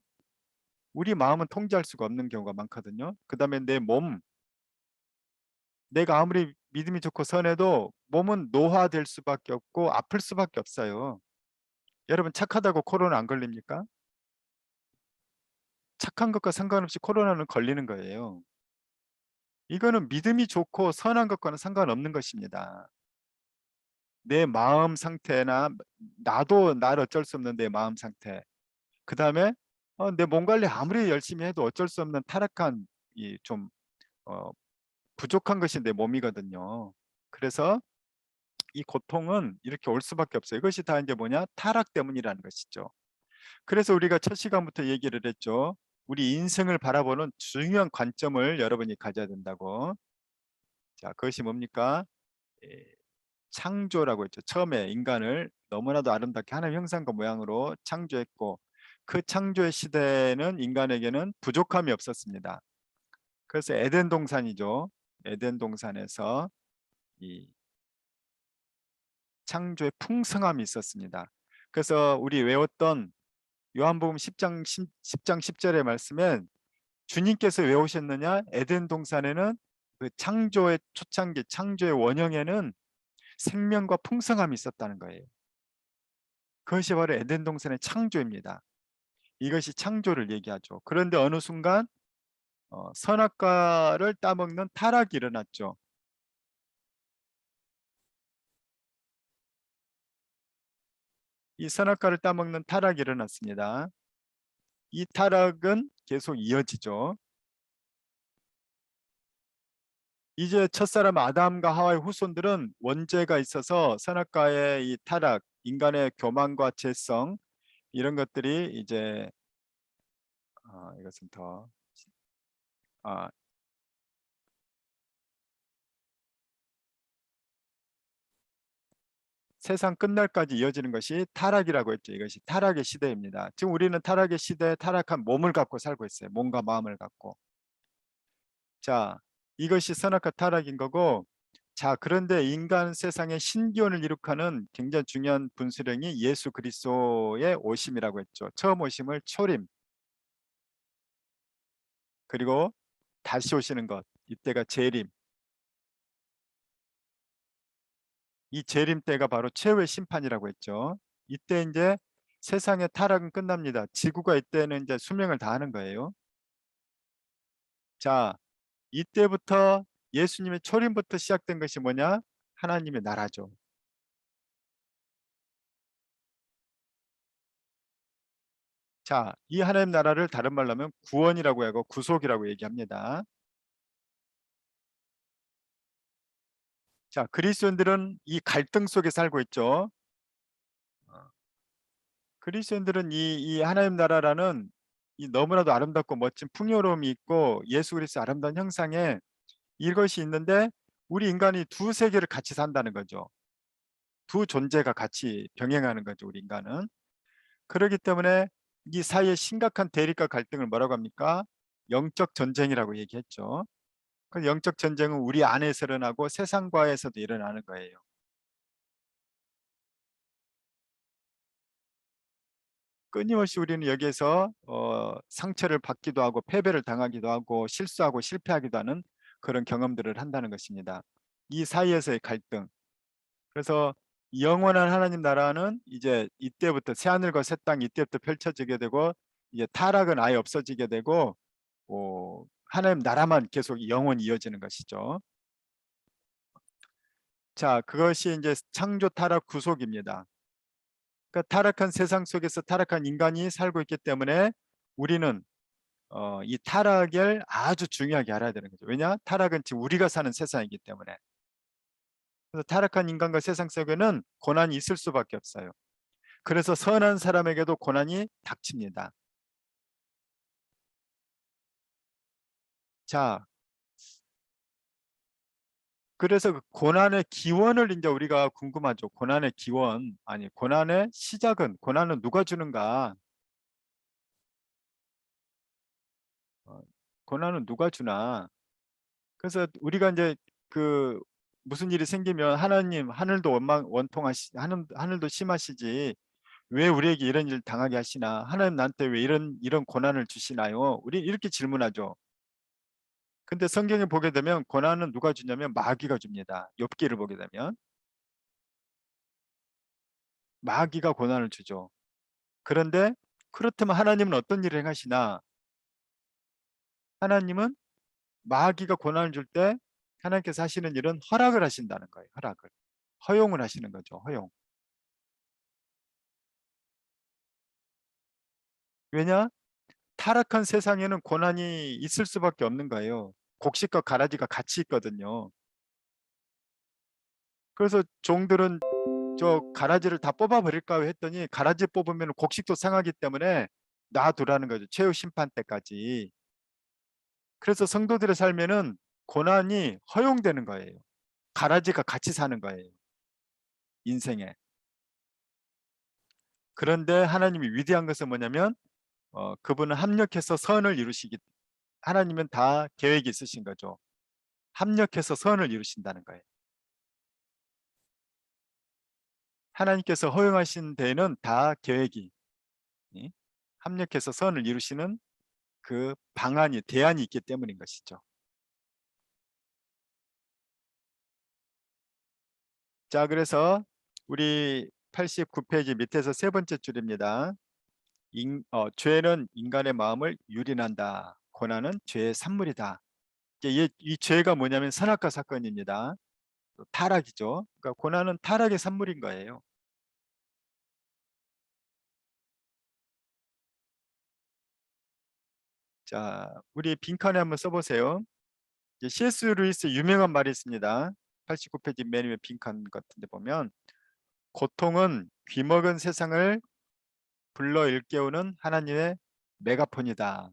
우리 마음은 통제할 수가 없는 경우가 많거든요. 그 다음에 내 몸, 내가 아무리 믿음이 좋고 선해도 몸은 노화될 수밖에 없고 아플 수밖에 없어요. 여러분, 착하다고 코로나 안 걸립니까? 착한 것과 상관없이 코로나는 걸리는 거예요. 이거는 믿음이 좋고 선한 것과는 상관없는 것입니다. 내 마음 상태나 나도 나를 어쩔 수 없는 내 마음 상태. 그 다음에 내 몸 관리 아무리 열심히 해도 어쩔 수 없는 타락한 좀 부족한 것이 내 몸이거든요. 그래서 이 고통은 이렇게 올 수밖에 없어요. 이것이 다 이제 뭐냐? 타락 때문이라는 것이죠. 그래서 우리가 첫 시간부터 얘기를 했죠. 우리 인생을 바라보는 중요한 관점을 여러분이 가져야 된다고. 자, 그것이 뭡니까? 예, 창조라고 했죠. 처음에 인간을 너무나도 아름답게 하나님 형상과 모양으로 창조했고 그 창조의 시대에는 인간에게는 부족함이 없었습니다. 그래서 에덴 동산이죠. 에덴 동산에서 이 창조의 풍성함이 있었습니다. 그래서 우리 외웠던 요한복음 10장 10절의 말씀엔 주님께서 왜 오셨느냐? 에덴 동산에는 그 창조의 초창기, 창조의 원형에는 생명과 풍성함이 있었다는 거예요. 그것이 바로 에덴 동산의 창조입니다. 이것이 창조를 얘기하죠. 그런데 어느 순간 선악과를 따먹는 타락이 일어났죠. 이 선악과를 따먹는 타락이 일어났습니다. 이 타락은 계속 이어지죠. 이제 첫사람 아담과 하와의 후손들은 원죄가 있어서 선악과의 이 타락, 인간의 교만과 죄성 이런 것들이 이제 이것은 더 아, 세상 끝날까지 이어지는 것이 타락이라고 했죠. 이것이 타락의 시대입니다. 지금 우리는 타락의 시대에 타락한 몸을 갖고 살고 있어요. 몸과 마음을 갖고. 자, 이것이 선악과 타락인 거고 자, 그런데 인간 세상의 신기원을 이룩하는 굉장히 중요한 분수령이 예수 그리스도의 오심이라고 했죠. 처음 오심을 초림, 그리고 다시 오시는 것, 이때가 재림. 이 재림 때가 바로 최후의 심판이라고 했죠. 이때 이제 세상의 타락은 끝납니다. 지구가 이때는 이제 수명을 다하는 거예요. 자, 이때부터 예수님의 초림부터 시작된 것이 뭐냐? 하나님의 나라죠. 자, 이 하나님 나라를 다른 말로 하면 구원이라고 하고 구속이라고 얘기합니다. 자, 그리스도인들은 이 갈등 속에 살고 있죠. 그리스도인들은 이 하나님 나라라는 이 너무나도 아름답고 멋진 풍요로움이 있고 예수 그리스도의 아름다운 형상에 이것이 있는데 우리 인간이 두 세계를 같이 산다는 거죠. 두 존재가 같이 병행하는 거죠, 우리 인간은. 그렇기 때문에 이 사이에 심각한 대립과 갈등을 뭐라고 합니까? 영적 전쟁이라고 얘기했죠. 그 영적 전쟁은 우리 안에서 일어나고 세상과에서도 일어나는 거예요. 끊임없이 우리는 여기에서 상처를 받기도 하고 패배를 당하기도 하고 실수하고 실패하기도 하는 그런 경험들을 한다는 것입니다. 이 사이에서의 갈등. 그래서 영원한 하나님 나라는 이제 이때부터 새하늘과 새 땅 이때부터 펼쳐지게 되고 이제 타락은 아예 없어지게 되고 하나님 나라만 계속 영원히 이어지는 것이죠. 자, 그것이 이제 창조 타락 구속입니다. 그러니까 타락한 세상 속에서 타락한 인간이 살고 있기 때문에 우리는 이 타락을 아주 중요하게 알아야 되는 거죠. 왜냐? 타락은 지금 우리가 사는 세상이기 때문에. 그래서 타락한 인간과 세상 속에는 고난이 있을 수밖에 없어요. 그래서 선한 사람에게도 고난이 닥칩니다. 자, 그래서 그 고난의 기원을 이제 우리가 궁금하죠. 고난의 기원, 아니 고난의 시작은, 고난은 누가 주는가? 고난은 누가 주나? 그래서 우리가 이제 그 무슨 일이 생기면 하나님, 하늘도 원통하시, 하늘도 심하시지 왜 우리에게 이런 일 당하게 하시나? 하나님 나한테 왜 이런 고난을 주시나요? 우리 이렇게 질문하죠. 근데 성경에 보게 되면 고난은 누가 주냐면 마귀가 줍니다. 욥기를 보게 되면 마귀가 고난을 주죠. 그런데 그렇다면 하나님은 어떤 일을 행하시나? 하나님은 마귀가 고난을 줄 때 하나님께서 하시는 일은 허락을 하신다는 거예요. 허락을. 허용을 하시는 거죠. 허용. 왜냐? 타락한 세상에는 고난이 있을 수밖에 없는 거예요. 곡식과 가라지가 같이 있거든요. 그래서 종들은 저 가라지를 다 뽑아버릴까 했더니 가라지 뽑으면 곡식도 상하기 때문에 놔두라는 거죠. 최후 심판 때까지. 그래서 성도들의 삶에는 고난이 허용되는 거예요. 가라지가 같이 사는 거예요. 인생에. 그런데 하나님이 위대한 것은 뭐냐면 그분은 합력해서 선을 이루시기, 하나님은 다 계획이 있으신 거죠. 합력해서 선을 이루신다는 거예요. 하나님께서 허용하신 데에는 다 계획이 합력해서 선을 이루시는 그 방안이, 대안이 있기 때문인 것이죠. 자, 그래서 우리 89페이지 밑에서 세 번째 줄입니다. 죄는 인간의 마음을 유린한다. 고난은 죄의 산물이다. 이 죄가 뭐냐면 선악과 사건입니다. 타락이죠. 그러니까 고난은 타락의 산물인 거예요. 자, 우리 빈칸에 한번 써보세요. C.S. 루이스 유명한 말이 있습니다. 89페이지 맨 위에 빈칸 같은데 보면 고통은 귀먹은 세상을 불러 일깨우는 하나님의 메가폰이다.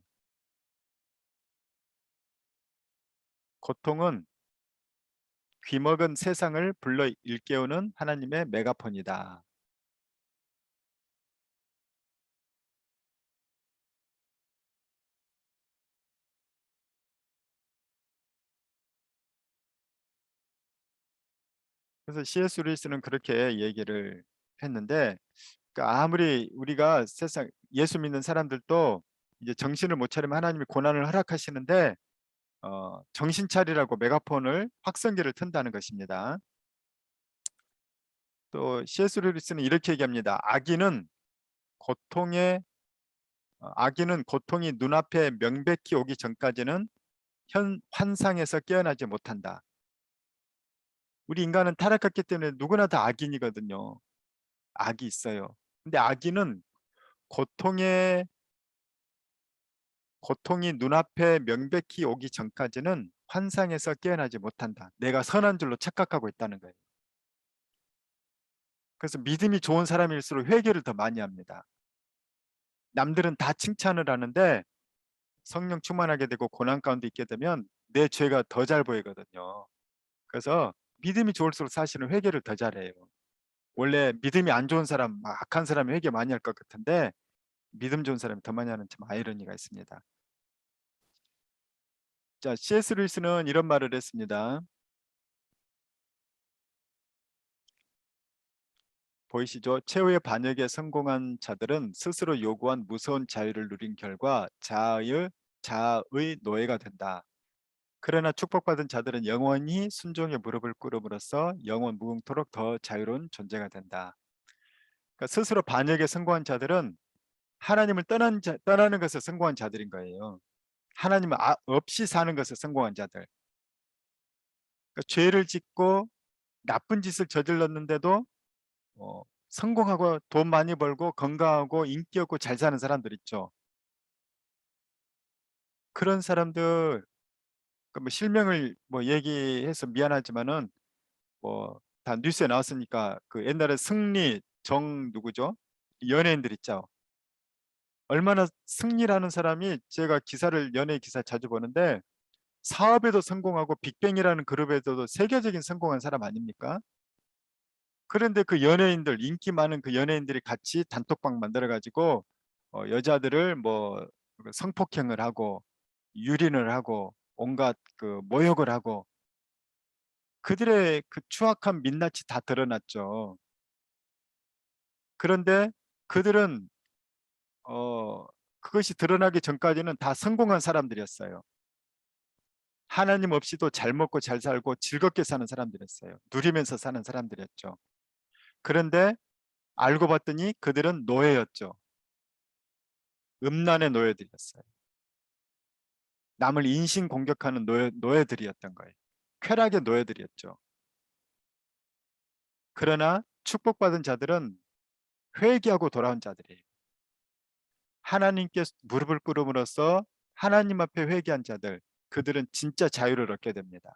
고통은 귀먹은 세상을 불러 일깨우는 하나님의 메가폰이다. 그래서 C.S. 루이스는 그렇게 얘기를 했는데, 그러니까 아무리 우리가 세상 예수 믿는 사람들도 이제 정신을 못 차리면 하나님이 고난을 허락하시는데 정신 차리라고 메가폰을 확성기를 튼다는 것입니다. 또 C.S. 루이스는 이렇게 얘기합니다. 악인은 고통이 눈앞에 명백히 오기 전까지는 환상에서 깨어나지 못한다. 우리 인간은 타락했기 때문에 누구나 다 악인이거든요. 악이 있어요. 근데 악인은 고통이 눈앞에 명백히 오기 전까지는 환상에서 깨어나지 못한다. 내가 선한 줄로 착각하고 있다는 거예요. 그래서 믿음이 좋은 사람일수록 회개를 더 많이 합니다. 남들은 다 칭찬을 하는데 성령 충만하게 되고 고난 가운데 있게 되면 내 죄가 더 잘 보이거든요. 그래서 믿음이 좋을수록 사실은 회개를 더 잘해요. 원래 믿음이 안 좋은 사람, 막 악한 사람이 회개 많이 할 것 같은데 믿음 좋은 사람이 더 많이 하는 참 아이러니가 있습니다. 자, C.S. 루이스는 이런 말을 했습니다. 보이시죠? 최후의 반역에 성공한 자들은 스스로 요구한 무서운 자유를 누린 결과 자아의 노예가 된다. 그러나 축복받은 자들은 영원히 순종의 무릎을 꿇음으로써 영원 무궁토록 더 자유로운 존재가 된다. 그러니까 스스로 반역에 성공한 자들은 하나님을 떠나는 것에 성공한 자들인 거예요. 하나님 없이 사는 것에 성공한 자들. 그러니까 죄를 짓고 나쁜 짓을 저질렀는데도 성공하고 돈 많이 벌고 건강하고 인기 없고 잘 사는 사람들 있죠. 그런 사람들 뭐 실명을 뭐 얘기해서 미안하지만은 뭐 다 뉴스에 나왔으니까 그 옛날에 승리 정 누구죠? 연예인들 있죠. 얼마나 승리라는 사람이 제가 기사를 연예 기사 자주 보는데 사업에도 성공하고 빅뱅이라는 그룹에서도 세계적인 성공한 사람 아닙니까? 그런데 그 연예인들 인기 많은 그 연예인들이 같이 단톡방 만들어 가지고 여자들을 뭐 성폭행을 하고 유린을 하고 온갖 그 모욕을 하고 그들의 그 추악한 민낯이 다 드러났죠. 그런데 그들은 그것이 드러나기 전까지는 다 성공한 사람들이었어요. 하나님 없이도 잘 먹고 잘 살고 즐겁게 사는 사람들이었어요. 누리면서 사는 사람들이었죠. 그런데 알고 봤더니 그들은 노예였죠. 음란의 노예들이었어요. 남을 인신 공격하는 노예들이었던 거예요. 쾌락의 노예들이었죠. 그러나 축복받은 자들은 회개하고 돌아온 자들이에요. 하나님께 무릎을 꿇음으로써 하나님 앞에 회개한 자들, 그들은 진짜 자유를 얻게 됩니다.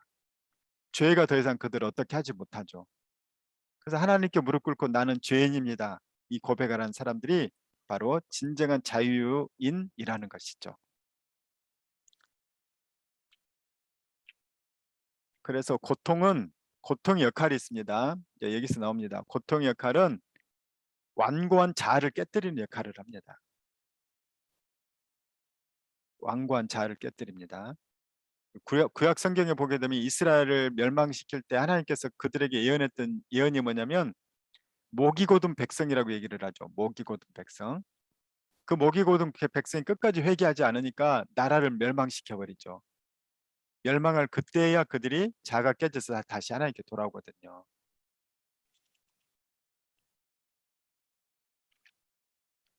죄가 더 이상 그들을 어떻게 하지 못하죠. 그래서 하나님께 무릎 꿇고 나는 죄인입니다. 이 고백을 한 사람들이 바로 진정한 자유인이라는 것이죠. 그래서 고통의 역할이 있습니다. 여기서 나옵니다. 고통의 역할은 완고한 자아를 깨뜨리는 역할을 합니다. 완고한 자아를 깨뜨립니다. 구약 성경에 보게 되면 이스라엘을 멸망시킬 때 하나님께서 그들에게 예언했던 예언이 뭐냐면 목이 곧은 백성이라고 얘기를 하죠. 목이 곧은 백성. 그 목이 곧은 백성이 끝까지 회개하지 않으니까 나라를 멸망시켜 버리죠. 멸망할 그때야 그들이 자가 깨져서 다시 하나님께 돌아오거든요.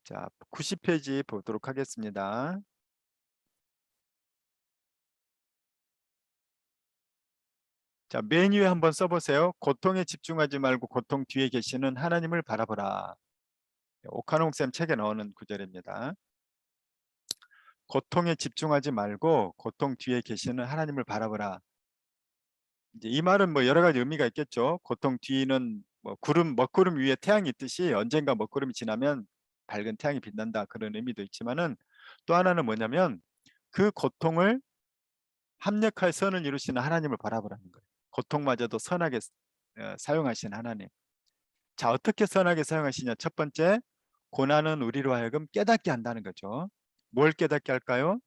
자, 90페이지 보도록 하겠습니다. 자, 맨 위에 한번 써보세요. 고통에 집중하지 말고 고통 뒤에 계시는 하나님을 바라보라. 오카농 쌤 책에 나오는 구절입니다. 고통에 집중하지 말고 고통 뒤에 계시는 하나님을 바라보라. 이제 이 말은 뭐 여러 가지 의미가 있겠죠. 고통 뒤는 뭐 먹구름 위에 태양이 있듯이 언젠가 먹구름이 지나면 밝은 태양이 빛난다 그런 의미도 있지만은 또 하나는 뭐냐면 그 고통을 합력할 선을 이루시는 하나님을 바라보라는 거예요. 고통마저도 선하게 사용하신 하나님. 자, 어떻게 선하게 사용하시냐? 첫 번째, 고난은 우리로 하여금 깨닫게 한다는 거죠. 뭘 깨닫게 할까요?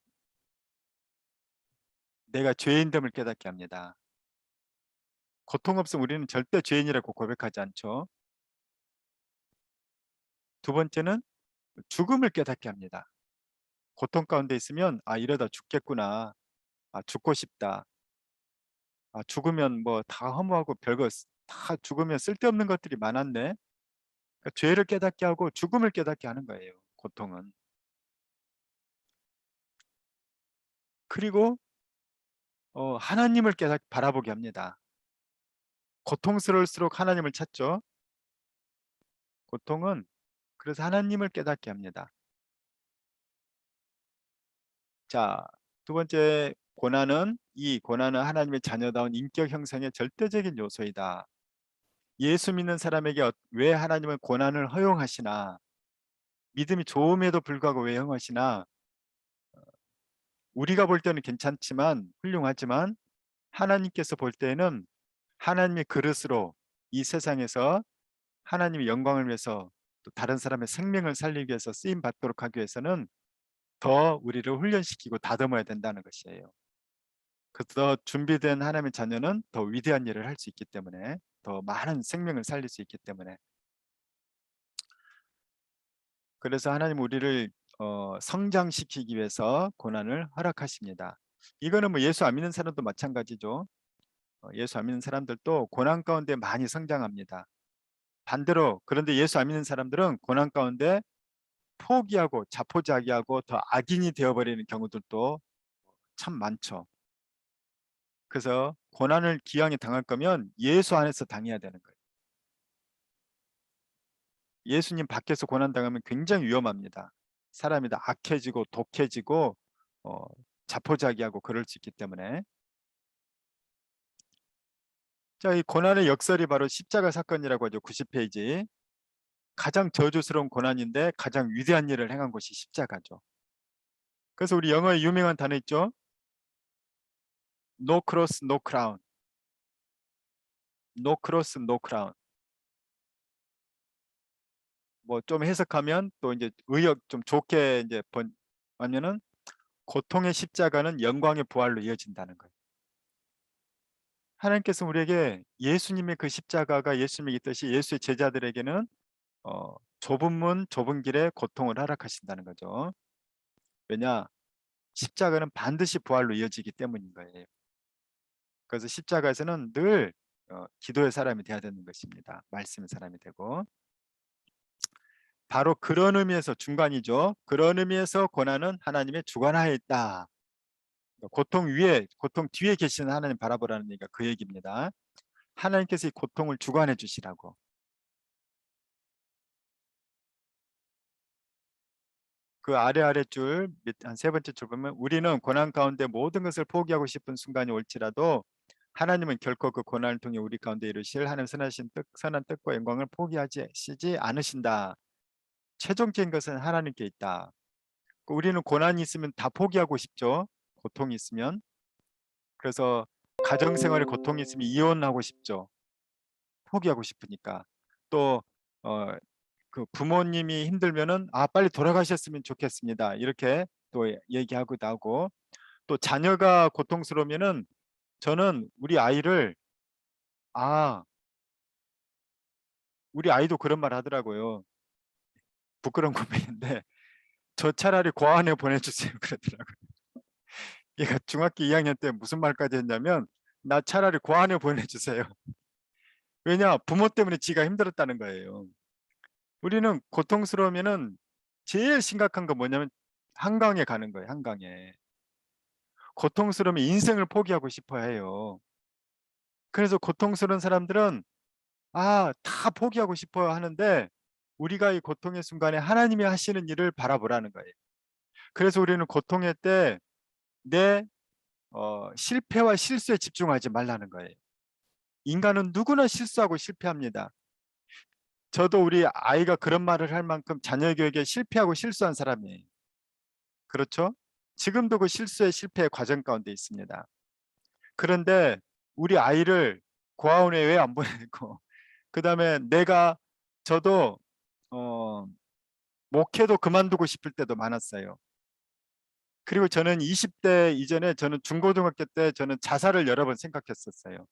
내가 죄인됨을 깨닫게 합니다. 고통 없으면 우리는 절대 죄인이라고 고백하지 않죠. 두 번째는 죽음을 깨닫게 합니다. 고통 가운데 있으면 이러다 죽겠구나. 죽고 싶다. 죽으면 뭐 다 허무하고 별거 다 죽으면 쓸데없는 것들이 많았네. 그러니까 죄를 깨닫게 하고 죽음을 깨닫게 하는 거예요. 고통은. 그리고 하나님을 바라보게 합니다. 고통스러울수록 하나님을 찾죠. 고통은 그래서 하나님을 깨닫게 합니다. 자, 두 번째 이 고난은 하나님의 자녀다운 인격 형성의 절대적인 요소이다. 예수 믿는 사람에게 왜 하나님은 고난을 허용하시나? 믿음이 좋음에도 불구하고 왜 형하시나? 우리가 볼 때는 괜찮지만 훌륭하지만 하나님께서 볼 때는 하나님의 그릇으로 이 세상에서 하나님의 영광을 위해서 또 다른 사람의 생명을 살리기 위해서 쓰임 받도록 하기 위해서는 더 우리를 훈련시키고 다듬어야 된다는 것이에요. 그래서 준비된 하나님의 자녀는 더 위대한 일을 할 수 있기 때문에, 더 많은 생명을 살릴 수 있기 때문에, 그래서 하나님 우리를 성장시키기 위해서 고난을 허락하십니다. 이거는 뭐 예수 안 믿는 사람도 마찬가지죠. 예수 안 믿는 사람들도 고난 가운데 많이 성장합니다. 반대로 그런데 예수 안 믿는 사람들은 고난 가운데 포기하고 자포자기하고 더 악인이 되어버리는 경우들도 참 많죠. 그래서 고난을 기왕에 당할 거면 예수 안에서 당해야 되는 거예요. 예수님 밖에서 고난 당하면 굉장히 위험합니다. 사람이 다 악해지고 독해지고 어, 자포자기하고 그럴 수 있기 때문에. 자, 이 고난의 역설이 바로 십자가 사건이라고 하죠. 90페이지. 가장 저주스러운 고난인데 가장 위대한 일을 행한 것이 십자가죠. 그래서 우리 영어에 유명한 단어 있죠. No cross, no crown. No cross, no crown. 뭐 좀 해석하면 또 이제 의역 좀 좋게 이제 하면은 고통의 십자가는 영광의 부활로 이어진다는 거예요. 하나님께서 우리에게 예수님의 그 십자가가 예수님의 있듯이 예수의 제자들에게는 좁은 문 좁은 길에 고통을 허락하신다는 거죠. 왜냐? 십자가는 반드시 부활로 이어지기 때문인 거예요. 그래서 십자가에서는 늘 기도의 사람이 되어야 되는 것입니다. 말씀의 사람이 되고. 바로 그런 의미에서 중간이죠. 그런 의미에서 고난은 하나님의 주관하에 있다. 고통 위에, 고통 뒤에 계시는 하나님 바라보라는 얘기가 그 얘기입니다. 하나님께서 이 고통을 주관해 주시라고. 그 아래줄 한 세 번째 줄 보면 우리는 고난 가운데 모든 것을 포기하고 싶은 순간이 올지라도 하나님은 결코 그 고난을 통해 우리 가운데 이루실 하나님 선한 뜻과 영광을 포기하시지 않으신다. 최종적인 것은 하나님께 있다. 우리는 고난이 있으면 다 포기하고 싶죠. 고통이 있으면. 그래서 가정생활에 고통이 있으면 이혼하고 싶죠. 포기하고 싶으니까. 또 그 부모님이 힘들면은 빨리 돌아가셨으면 좋겠습니다. 이렇게 또 얘기하기도 하고, 또 자녀가 고통스러우면은 저는 우리 아이도 그런 말 하더라고요. 부끄러운 고백인데 저 차라리 고아원에 보내주세요 그러더라고요. 얘가 중학교 2학년 때 무슨 말까지 했냐면 나 차라리 고아원에 보내주세요. 왜냐? 부모 때문에 지가 힘들었다는 거예요. 우리는 고통스러우면은 제일 심각한 건 뭐냐면 한강에 가는 거예요. 한강에. 고통스러우면 인생을 포기하고 싶어 해요. 그래서 고통스러운 사람들은 다 포기하고 싶어 하는데 우리가 이 고통의 순간에 하나님이 하시는 일을 바라보라는 거예요. 그래서 우리는 고통의 때 내 실패와 실수에 집중하지 말라는 거예요. 인간은 누구나 실수하고 실패합니다. 저도 우리 아이가 그런 말을 할 만큼 자녀 교육에 실패하고 실수한 사람이에요. 그렇죠? 지금도 그 실수의 실패의 과정 가운데 있습니다. 그런데 우리 아이를 고아원에 왜 안 보내고 그 다음에 저도 목회도 그만두고 싶을 때도 많았어요. 그리고 저는 20대 이전에 저는 중고등학교 때 저는 자살을 여러 번 생각했었어요.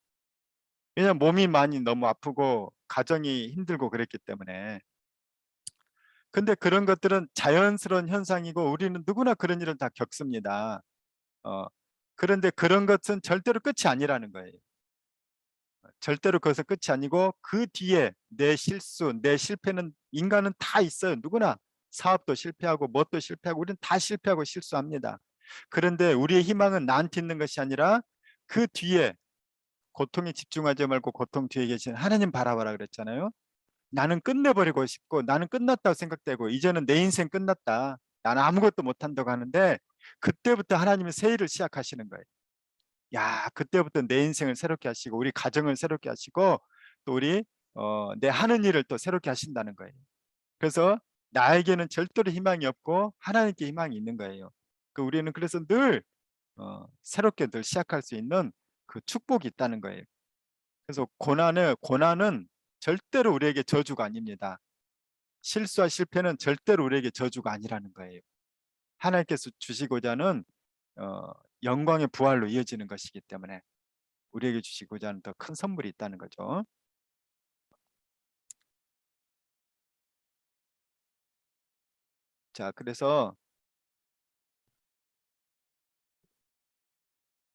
왜냐하면 몸이 많이 너무 아프고 가정이 힘들고 그랬기 때문에. 근데 그런 것들은 자연스러운 현상이고 우리는 누구나 그런 일을 다 겪습니다. 그런데 그런 것은 절대로 끝이 아니라는 거예요. 절대로 그것은 끝이 아니고 그 뒤에 내 실수, 내 실패는 인간은 다 있어요. 누구나 사업도 실패하고 뭣도 실패하고 우리는 다 실패하고 실수합니다. 그런데 우리의 희망은 나한테 있는 것이 아니라 그 뒤에 고통에 집중하지 말고 고통 뒤에 계신 하나님 바라봐라 그랬잖아요. 나는 끝내버리고 싶고 나는 끝났다고 생각되고 이제는 내 인생 끝났다. 나는 아무것도 못한다고 하는데 그때부터 하나님은 새 일을 시작하시는 거예요. 그때부터 내 인생을 새롭게 하시고 우리 가정을 새롭게 하시고 또 우리 내 하는 일을 또 새롭게 하신다는 거예요. 그래서 나에게는 절대로 희망이 없고 하나님께 희망이 있는 거예요. 우리는 그래서 늘 새롭게 늘 시작할 수 있는 그 축복이 있다는 거예요. 그래서 고난은 절대로 우리에게 저주가 아닙니다. 실수와 실패는 절대로 우리에게 저주가 아니라는 거예요. 하나님께서 주시고자 하는 영광의 부활로 이어지는 것이기 때문에 우리에게 주시고자 하는 더 큰 선물이 있다는 거죠. 자, 그래서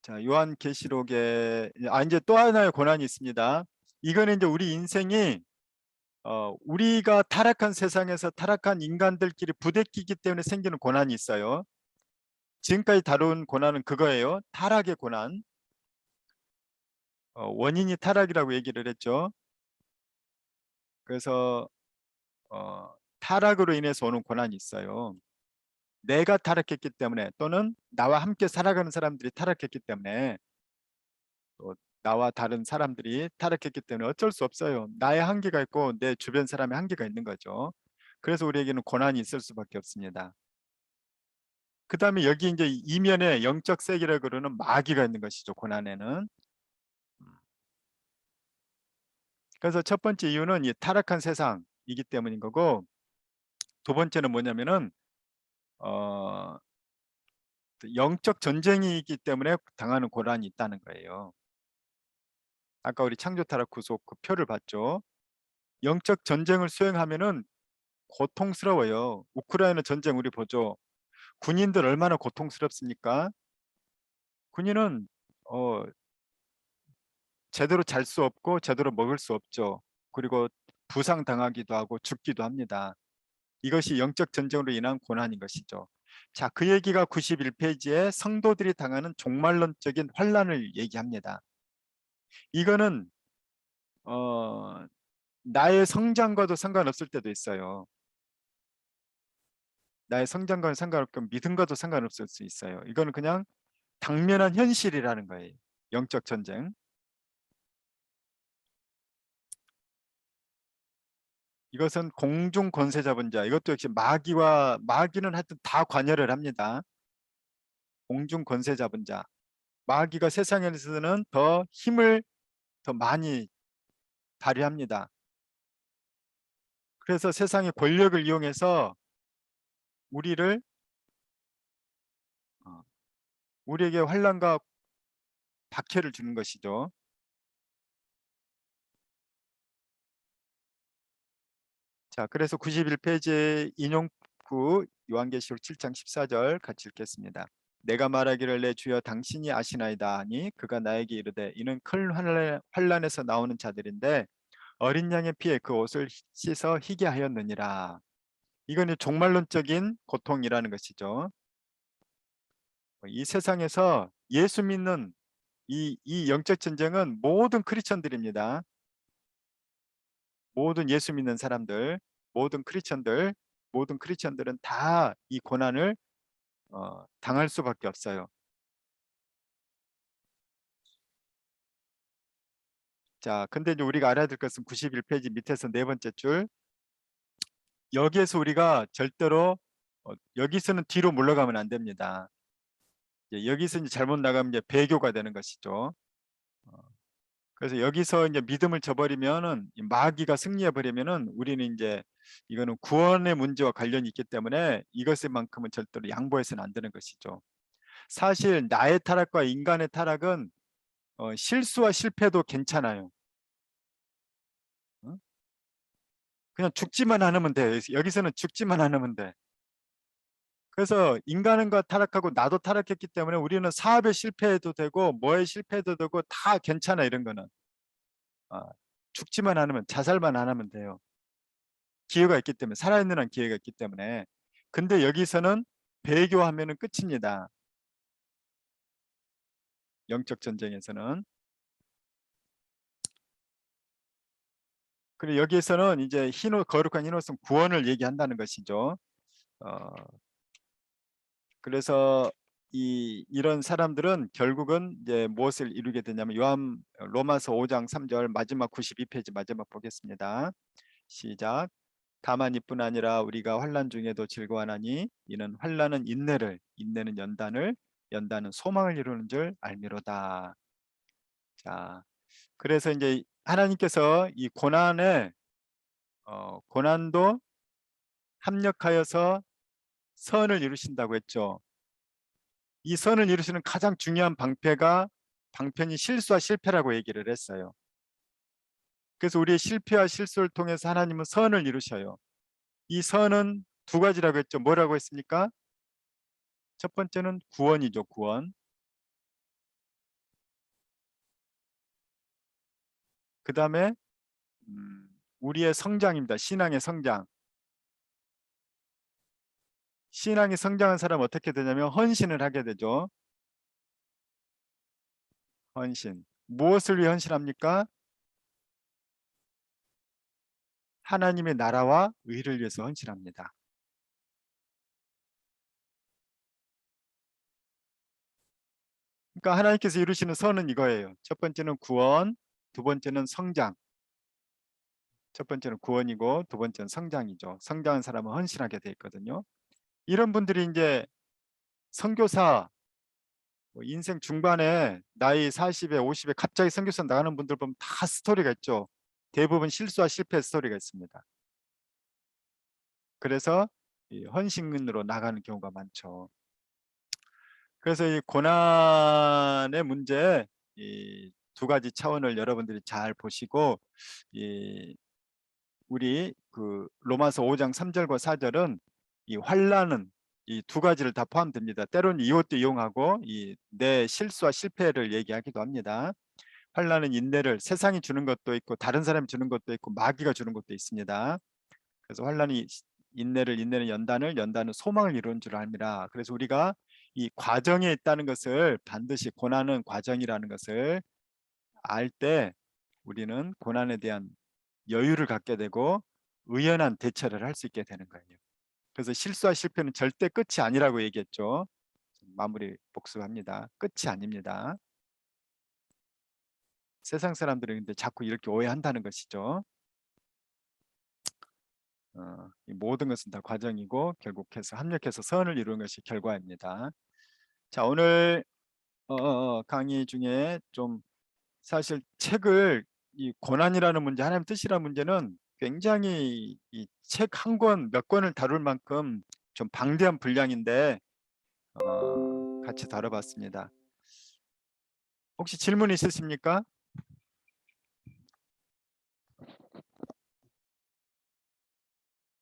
요한계시록에 이제 또 하나의 고난이 있습니다. 이거는 이제 우리 인생이 우리가 타락한 세상에서 타락한 인간들끼리 부대끼기 때문에 생기는 고난이 있어요. 지금까지 다룬 고난은 그거예요. 타락의 고난. 원인이 타락이라고 얘기를 했죠. 그래서 타락으로 인해서 오는 고난이 있어요. 내가 타락했기 때문에 또는 나와 함께 살아가는 사람들이 타락했기 때문에 또 나와 다른 사람들이 타락했기 때문에 어쩔 수 없어요. 나의 한계가 있고 내 주변 사람의 한계가 있는 거죠. 그래서 우리에게는 고난이 있을 수밖에 없습니다. 그 다음에 여기 이제 이면에 영적 세계라고 그러는 마귀가 있는 것이죠. 고난에는. 그래서 첫 번째 이유는 이 타락한 세상이기 때문인 거고, 두 번째는 뭐냐면은 영적 전쟁이기 때문에 당하는 고난이 있다는 거예요. 아까 우리 창조 타락 구속 그 표를 봤죠. 영적 전쟁을 수행하면은 고통스러워요. 우크라이나 전쟁 우리 보죠. 군인들 얼마나 고통스럽습니까? 군인은 제대로 잘 수 없고 제대로 먹을 수 없죠. 그리고 부상 당하기도 하고 죽기도 합니다. 이것이 영적 전쟁으로 인한 고난인 것이죠. 자, 그 얘기가 91페이지에 성도들이 당하는 종말론적인 환난을 얘기합니다. 이거는 나의 성장과도 상관없을 때도 있어요. 나의 성장과는 상관없고 믿음과도 상관없을 수 있어요. 이거는 그냥 당면한 현실이라는 거예요. 영적 전쟁. 이것은 공중 권세 잡은 자. 이것도 역시 마귀는 하여튼 다 관여를 합니다. 공중 권세 잡은 자. 마귀가 세상에서는 더 힘을 더 많이 발휘합니다. 그래서 세상의 권력을 이용해서 우리에게 환난과 박해를 주는 것이죠. 자, 그래서 91페이지 인용구 요한계시록 7장 14절 같이 읽겠습니다. 내가 말하기를 내 주여 당신이 아시나이다 하니 그가 나에게 이르되 이는 큰 환난에서 나오는 자들인데 어린 양의 피에 그 옷을 씻어 희게 하였느니라. 이거는 종말론적인 고통이라는 것이죠. 이 세상에서 예수 믿는 이 영적 전쟁은 모든 크리스천들입니다. 모든 예수 믿는 사람들, 모든 크리스천들은 다 이 고난을 당할 수밖에 없어요. 자, 근데 이제 우리가 알아야 될 것은 91페이지 밑에서 네 번째 줄. 여기에서 우리가 절대로 여기서는 뒤로 물러가면 안 됩니다. 여기서 이제 잘못 나가면 이제 배교가 되는 것이죠. 그래서 여기서 이제 믿음을 저버리면은 마귀가 승리해 버리면은 우리는 이제 이거는 구원의 문제와 관련이 있기 때문에 이것만큼은 절대로 양보해서는 안 되는 것이죠. 사실 나의 타락과 인간의 타락은 실수와 실패도 괜찮아요. 그냥 죽지만 않으면 돼. 여기서는 죽지만 않으면 돼. 그래서 인간과 타락하고 나도 타락했기 때문에 우리는 사업에 실패해도 되고 뭐에 실패해도 되고 다 괜찮아. 이런 거는 죽지만 않으면, 자살만 안 하면 돼요. 기회가 있기 때문에, 살아있는 한 기회가 있기 때문에. 근데 여기서는 배교하면은 끝입니다. 영적 전쟁에서는. 그리고 여기에서는 이제 거룩한 흰옷은 구원을 얘기한다는 것이죠. 그래서 이런 사람들은 결국은 이제 무엇을 이루게 되냐면 로마서 5장 3절 마지막 92페이지 마지막 보겠습니다. 시작. 다만 이뿐 아니라 우리가 환난 중에도 즐거워하나니 이는 환난은 인내를, 인내는 연단을, 연단은 소망을 이루는 줄 알미로다. 자, 그래서 이제 하나님께서 이 고난에 고난도 합력하여서 선을 이루신다고 했죠. 이 선을 이루시는 가장 중요한 방편이 실수와 실패라고 얘기를 했어요. 그래서 우리의 실패와 실수를 통해서 하나님은 선을 이루셔요. 이 선은 두 가지라고 했죠. 뭐라고 했습니까? 첫 번째는 구원이죠. 구원. 그 다음에 우리의 성장입니다. 신앙의 성장. 신앙이 성장한 사람은 어떻게 되냐면 헌신을 하게 되죠. 헌신. 무엇을 위해 헌신합니까? 하나님의 나라와 의를 위해서 헌신합니다. 그러니까 하나님께서 이루시는 선은 이거예요. 첫 번째는 구원, 두 번째는 성장. 첫 번째는 구원이고 두 번째는 성장이죠. 성장한 사람은 헌신하게 돼 있거든요. 이런 분들이 이제 선교사 인생 중반에 나이 40에 50에 갑자기 선교사 나가는 분들 보면 다 스토리가 있죠. 대부분 실수와 실패 스토리가 있습니다. 그래서 이 헌신으로 나가는 경우가 많죠. 그래서 이 고난의 문제 이 두 가지 차원을 여러분들이 잘 보시고 우리 그 로마서 5장 3절과 4절은 이 환난은 이 두 가지를 다 포함됩니다. 때로는 이것도 이용하고 이 내 실수와 실패를 얘기하기도 합니다. 환난은 인내를 세상이 주는 것도 있고 다른 사람이 주는 것도 있고 마귀가 주는 것도 있습니다. 그래서 환난이 인내를, 인내는 연단을, 연단은 소망을 이루는 줄 압니다. 그래서 우리가 이 과정에 있다는 것을 반드시 고난은 과정이라는 것을 알 때 우리는 고난에 대한 여유를 갖게 되고 의연한 대처를 할 수 있게 되는 거예요. 그래서 실수와 실패는 절대 끝이 아니라고 얘기했죠. 마무리 복습합니다. 끝이 아닙니다. 세상 사람들은 근데 자꾸 이렇게 오해한다는 것이죠. 이 모든 것은 다 과정이고 결국해서 합력해서 선을 이루는 것이 결과입니다. 자, 오늘 강의 중에 좀 사실 책을 이 고난이라는 문제, 하나님 뜻이라는 문제는 굉장히 이 책 한 권, 몇 권을 다룰 만큼 좀 방대한 분량인데 같이 다뤄봤습니다. 혹시 질문 있으십니까?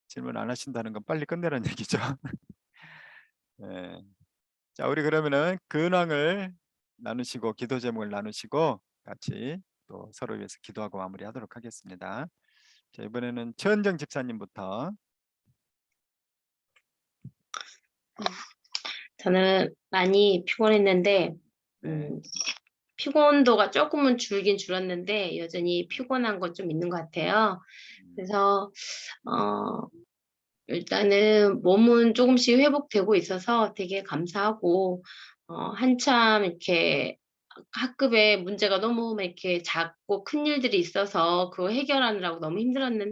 질문 안 하신다는 건 빨리 끝내라는 얘기죠. 네. 자, 우리 그러면은 근황을 나누시고 기도 제목을 나누시고 같이 또 서로 위해서 기도하고 마무리하도록 하겠습니다. 자, 이번에는 최은정 집사님부터. 저는 많이 피곤했는데 피곤도가 조금은 줄긴 줄었는데 여전히 피곤한 건 좀 있는 것 같아요. 그래서 일단은 몸은 조금씩 회복되고 있어서 되게 감사하고 한참 이렇게 학급에 문제가 너무 막 이렇게 작고 큰 일들이 있어서 그거 해결하느라고 너무 힘들었는데